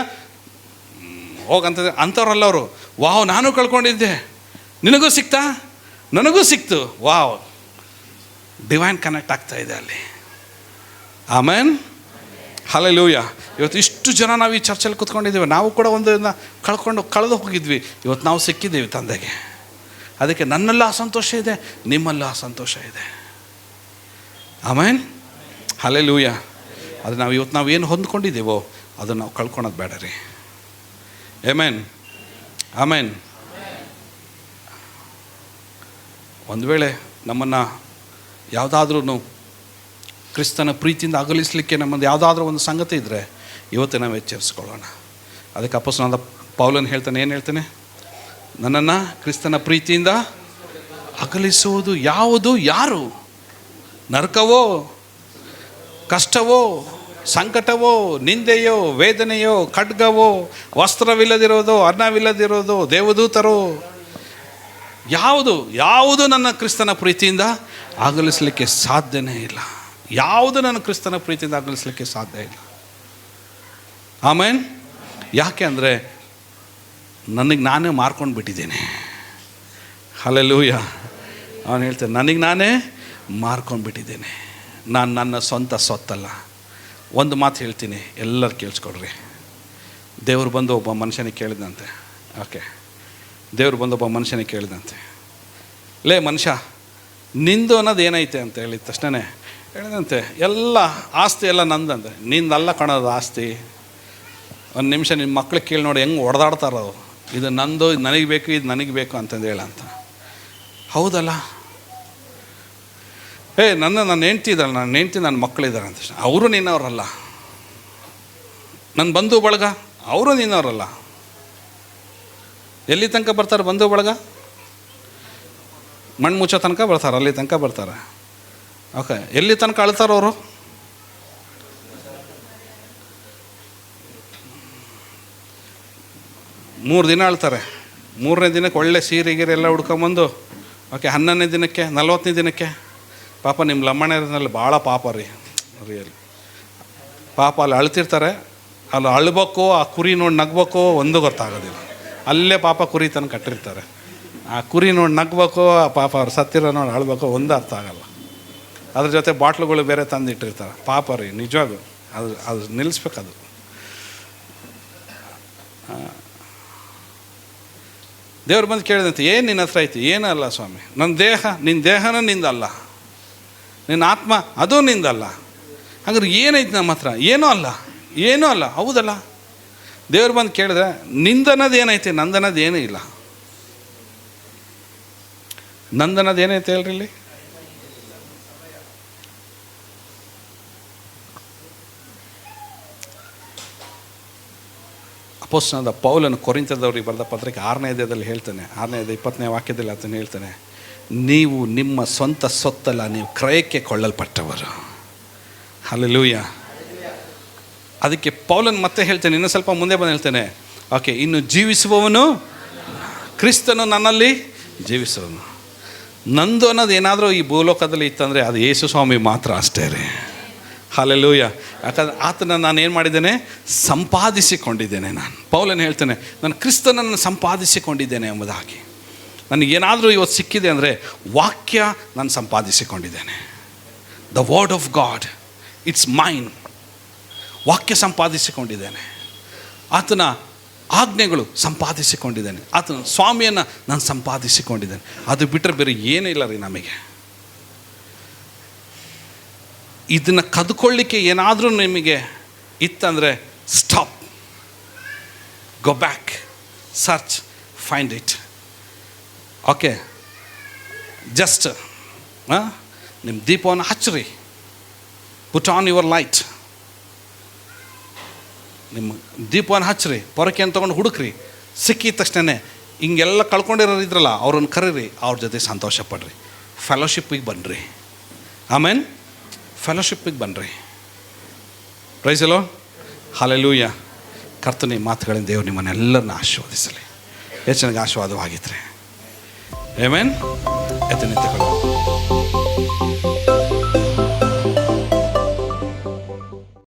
ಹೋಗಂತಂದ್ರೆ ಅಂಥವ್ರಲ್ಲ ಅವರು. ವಾವ್, ನಾನು ಕಳ್ಕೊಂಡಿದ್ದೆ, ನಿನಗೂ ಸಿಕ್ತಾ, ನನಗೂ ಸಿಕ್ತು, ವಾವ್, ಡಿವೈನ್ ಕನೆಕ್ಟ್ ಆಗ್ತಾ ಇದೆ ಅಲ್ಲಿ. ಆಮೇನ್. ಹಲ್ಲೆಲೂಯಾ. ಇವತ್ತು ಇಷ್ಟು ಜನ ನಾವು ಈ ಚರ್ಚಲ್ಲಿ ಕೂತ್ಕೊಂಡಿದ್ದೀವಿ. ನಾವು ಕೂಡ ಒಂದು ಕಳೆದು ಹೋಗಿದ್ವಿ. ಇವತ್ತು ನಾವು ಸಿಕ್ಕಿದ್ದೀವಿ ತಂದೆಗೆ. ಅದಕ್ಕೆ ನನ್ನೆಲ್ಲ ಸಂತೋಷ ಇದೆ, ನಿಮ್ಮೆಲ್ಲ ಸಂತೋಷ ಇದೆ. ಆಮೇನ್. ಹಲ್ಲೆಲೂಯಾ. ಅದು ನಾವು ಏನು ಹೊಂದ್ಕೊಂಡಿದ್ದೀವೋ ಅದನ್ನು ನಾವು ಕಳ್ಕೊಳೋದು ಬೇಡ ರೀ. ಆಮೇನ್, ಆಮೇನ್. ಒಂದು ವೇಳೆ ನಮ್ಮನ್ನು ಯಾವುದಾದ್ರೂ ಕ್ರಿಸ್ತನ ಪ್ರೀತಿಯಿಂದ ಅಗಲಿಸಲಿಕ್ಕೆ ನಮ್ಮದು ಯಾವುದಾದ್ರೂ ಒಂದು ಸಂಗತಿ ಇದ್ದರೆ ಇವತ್ತೇ ನಾವು ಎಚ್ಚರಿಸ್ಕೊಳ್ಳೋಣ. ಅದಕ್ಕೆ ಅಪೊಸ್ತಲನಾದ ಪೌಲನು ಹೇಳ್ತಾನೆ, ಏನು ಹೇಳ್ತಾನೆ? ನನ್ನನ್ನು ಕ್ರಿಸ್ತನ ಪ್ರೀತಿಯಿಂದ ಅಗಲಿಸುವುದು ಯಾವುದು? ಯಾರು? ನರಕವೋ, ಕಷ್ಟವೋ, ಸಂಕಟವೋ, ನಿಂದೆಯೋ, ವೇದನೆಯೋ, ಖಡ್ಗವೋ, ವಸ್ತ್ರವಿಲ್ಲದಿರೋದು, ಅನ್ನವಿಲ್ಲದಿರೋದು, ದೇವದೂತರೋ, ಯಾವುದು ನನ್ನ ಕ್ರಿಸ್ತನ ಪ್ರೀತಿಯಿಂದ ಅಗಲಿಸಲಿಕ್ಕೆ ಸಾಧ್ಯನೇ ಇಲ್ಲ. ಯಾವುದು ನನ್ನ ಕ್ರಿಸ್ತನ ಪ್ರೀತಿಯಿಂದ ಅಗಲಿಸಲಿಕ್ಕೆ ಸಾಧ್ಯ ಇಲ್ಲ. ಆಮೇನ್. ಯಾಕೆ ಅಂದರೆ ನನಗೆ ನಾನೇ ಮಾರ್ಕೊಂಡು ಬಿಟ್ಟಿದ್ದೇನೆ. ಹಲ್ಲೆಲೂಯಾ. ಅವನು ಹೇಳ್ತಾನೆ, ನನಗೆ ನಾನೇ ಮಾರ್ಕೊಂಡು ಬಿಟ್ಟಿದ್ದೇನೆ. ನಾನು ನನ್ನ ಸ್ವಂತ ಸೊತ್ತಲ್ಲ. ಒಂದು ಮಾತು ಹೇಳ್ತೀನಿ, ಎಲ್ಲರೂ ಕೇಳಿಸ್ಕೊಡ್ರಿ. ದೇವರು ಬಂದು ಒಬ್ಬ ಮನುಷ್ಯನಿಗೆ ಕೇಳಿದಂತೆ, ಓಕೆ, ದೇವರು ಬಂದು ಒಬ್ಬ ಮನುಷ್ಯನಿಗೆ ಕೇಳಿದಂತೆ, ಲೇ ಮನುಷ್ಯ, ನಿಂದು ಅನ್ನೋದು ಏನೈತೆ ಅಂತ ಹೇಳಿದ ತಕ್ಷಣ ಹೇಳಿದಂತೆ, ಎಲ್ಲ ಆಸ್ತಿ ಎಲ್ಲ ನಂದಂತೆ. ನಿಂದಲ್ಲ ಕಾಣೋದು ಆಸ್ತಿ. ಒಂದು ನಿಮಿಷ ನಿಮ್ಮ ಮಕ್ಳಿಗೆ ಕೇಳಿ ನೋಡಿ ಹೆಂಗೆ ಹೊಡೆದಾಡ್ತಾರೋ, ಇದು ನಂದು, ಇದು ನನಗೆ ಬೇಕು, ಇದು ನನಗೆ ಬೇಕು ಅಂತಂದು ಹೇಳಂತ. ಹೌದಲ್ಲ, ನನ್ನ ಹೆಂಡ್ತಿ ಇದ್ದಾಳೆ, ನನ್ನ ಹೆಂಡ್ತಿ ನನ್ನ ಮಕ್ಕಳಿದ್ದಾರೆ ಅಂತ ಅವರು ನಿನ್ನವರಲ್ಲ. ನನ್ನ ಬಂಧು ಬಳಗ ಅವರು ನಿನ್ನವರಲ್ಲ. ಎಲ್ಲಿ ತನಕ ಬರ್ತಾರೆ ಬಂಧು ಬಳಗ? ಮಣ್ಣು ಮುಚ್ಚೋ ತನಕ ಬರ್ತಾರೆ, ಅಲ್ಲಿ ತನಕ ಬರ್ತಾರೆ. ಓಕೆ, ಎಲ್ಲಿ ತನಕ ಅಳ್ತಾರವರು? ಮೂರು ದಿನ ಅಳ್ತಾರೆ. 3ನೇ ದಿನಕ್ಕೆ ಒಳ್ಳೆ ಸೀರೆ ಗೀರೆ ಎಲ್ಲ ಹುಡ್ಕೊಂಬಂದು, ಓಕೆ 11ನೇ ದಿನಕ್ಕೆ 40ನೇ ದಿನಕ್ಕೆ ಪಾಪ ನಿಮ್ಮ ಲಮ್ಮಣ್ಣರಲ್ಲಿ ಭಾಳ ಪಾಪ ರಿಯಲಿ ಪಾಪ. ಅಲ್ಲಿ ಅಳ್ತಿರ್ತಾರೆ, ಅಲ್ಲಿ ಅಳ್ಬೇಕು, ಆ ಕುರಿ ನೋಡಿ ನಗ್ಬೇಕು ಒಂದು ಗೊತ್ತಾಗೋದಿಲ್ಲ. ಅಲ್ಲೇ ಪಾಪ ಕುರಿ ತನಕ ಕಟ್ಟಿರ್ತಾರೆ, ಆ ಕುರಿ ನೋಡಿ ನಗ್ಬೇಕು, ಆ ಪಾಪ ಅವ್ರು ಸತ್ತಿರೋ ನೋಡಿ ಅಳ್ಬೇಕು, ಒಂದು ಅರ್ಥ ಆಗಲ್ಲ. ಅದ್ರ ಜೊತೆ ಬಾಟ್ಲುಗಳು ಬೇರೆ ತಂದು ಇಟ್ಟಿರ್ತಾರೆ. ಪಾಪ ನಿಜವಾಗೂ ಅದು ನಿಲ್ಲಿಸ್ಬೇಕದು. ದೇವ್ರು ಬಂದು ಕೇಳಿದಂತೆ, ಏನು ನಿನ್ನ ಹತ್ರ ಐತಿ? ಏನೂ ಅಲ್ಲ ಸ್ವಾಮಿ, ನನ್ನ ದೇಹ, ನಿನ್ನ ದೇಹನೂ ನಿಂದಲ್ಲ, ನಿನ್ನ ಆತ್ಮ ಅದೂ ನಿಂದಲ್ಲ. ಹಾಗಾದ್ರೆ ಏನೈತಿ ನಮ್ಮ ಹತ್ರ? ಏನೂ ಅಲ್ಲ, ಏನೂ ಅಲ್ಲ. ಹೌದಲ್ಲ? ದೇವ್ರು ಬಂದು ಕೇಳಿದ್ರೆ ನಿಂದನ್ನೋದು ಏನೈತಿ? ನಂದನ್ನೋದು ಏನೂ ಇಲ್ಲ. ನಂದನ್ನೋದು ಏನೈತೆ ಹೇಳ್ರಿ ಇಲ್ಲಿ? ಅಪೊಸ್ತಲನಾದ ಪೌಲನು ಕೊರಿಂಥದವರಿಗೆ ಬರೆದ ಪತ್ರಿಕೆ 6ನೇ ಅಧ್ಯಾಯದಲ್ಲಿ ಹೇಳ್ತಾನೆ, 6ನೇ ಅಧ್ಯಾಯ 20ನೇ ವಾಕ್ಯದಲ್ಲಿ ಆತನು ಹೇಳ್ತಾನೆ, ನೀವು ನಿಮ್ಮ ಸ್ವಂತ ಸೊತ್ತಲ್ಲ, ನೀವು ಕ್ರಯಕ್ಕೆ ಕೊಳ್ಳಲ್ಪಟ್ಟವರು. ಹಲ್ಲೆಲೂಯಾ. ಅದಕ್ಕೆ ಪೌಲನ್ ಮತ್ತೆ ಹೇಳ್ತೇನೆ, ಇನ್ನೂ ಸ್ವಲ್ಪ ಮುಂದೆ ಬಂದು ಹೇಳ್ತೇನೆ, ಓಕೆ, ಇನ್ನು ಜೀವಿಸುವವನು ಕ್ರಿಸ್ತನು ನನ್ನಲ್ಲಿ ಜೀವಿಸುವವನು. ನಂದು ಅನ್ನೋದು ಏನಾದರೂ ಈ ಭೂಲೋಕದಲ್ಲಿ ಇತ್ತಂದರೆ ಅದು ಯೇಸು ಸ್ವಾಮಿ ಮಾತ್ರ ಅಷ್ಟೇ ರೀ. ಹಲ್ಲೆಲೂಯಾ. ಯಾಕಂದರೆ ಆತನ ನಾನು ಏನು ಮಾಡಿದ್ದೇನೆ? ಸಂಪಾದಿಸಿಕೊಂಡಿದ್ದೇನೆ. ನಾನು ಪೌಲನ್ ಹೇಳ್ತೇನೆ, ನಾನು ಕ್ರಿಸ್ತನನ್ನು ಸಂಪಾದಿಸಿಕೊಂಡಿದ್ದೇನೆ ಎಂಬುದಾಗಿ. ನನಗೇನಾದರೂ ಇವತ್ತು ಸಿಕ್ಕಿದೆ ಅಂದರೆ ವಾಕ್ಯ ನಾನು ಸಂಪಾದಿಸಿಕೊಂಡಿದ್ದೇನೆ. The word of God, it's mine. ವಾಕ್ಯ ಸಂಪಾದಿಸಿಕೊಂಡಿದ್ದೇನೆ, ಆತನ ಆಜ್ಞೆಗಳು ಸಂಪಾದಿಸಿಕೊಂಡಿದ್ದೇನೆ, ಆತನ ಸ್ವಾಮಿಯನ್ನು ನಾನು ಸಂಪಾದಿಸಿಕೊಂಡಿದ್ದೇನೆ. ಅದು ಬಿಟ್ಟರೆ ಬೇರೆ ಏನೂ ಇಲ್ಲ ರೀ ನಮಗೆ. ಇದನ್ನು ಕದ್ಕೊಳ್ಳಿಕ್ಕೆ ಏನಾದರೂ ನಿಮಗೆ ಇತ್ತಂದರೆ stop, go back, search, find it. Okay, just ನಿಮ್ಮ ದೀಪವನ್ನು ಹಚ್ಚ್ರಿ, ಪುಟ್ ಆನ್ ಯುವರ್ ಲೈಟ್. ನಿಮ್ಮ ದೀಪವನ್ನು ಹಚ್ಚ್ರಿ, ಪೊರಕೆಯನ್ನು ತೊಗೊಂಡು ಹುಡುಕ್ರಿ. ಸಿಕ್ಕಿದ ತಕ್ಷಣ ಹಿಂಗೆಲ್ಲ ಕಳ್ಕೊಂಡಿರೋರು ಇದ್ರಲ್ಲ, ಅವ್ರನ್ನ ಕರೀರಿ, ಅವ್ರ ಜೊತೆ ಸಂತೋಷ ಪಡ್ರಿ, ಫೆಲೋಶಿಪ್ಪಿಗೆ ಬನ್ನಿರಿ. ಆಮೇನ್, ಫೆಲೋಶಿಪ್ಪಿಗೆ ಬನ್ನಿರಿ. Praise the lord. ಹಲ್ಲೆಲೂಯಾ. ಕರ್ತನ ಮಾತುಗಳಿಂದ ದೇವರು ನಿಮ್ಮನ್ನೆಲ್ಲರನ್ನ ಆಶೀರ್ವದಿಸಲಿ. ಹೆಚ್ಚಿನ ಆಶೀರ್ವಾದವಾಗಿದ್ದರೆ ಆಮೆನ್. ಎತ್ತು ನಿಂತುಕೊಳ್ಳೋಣ.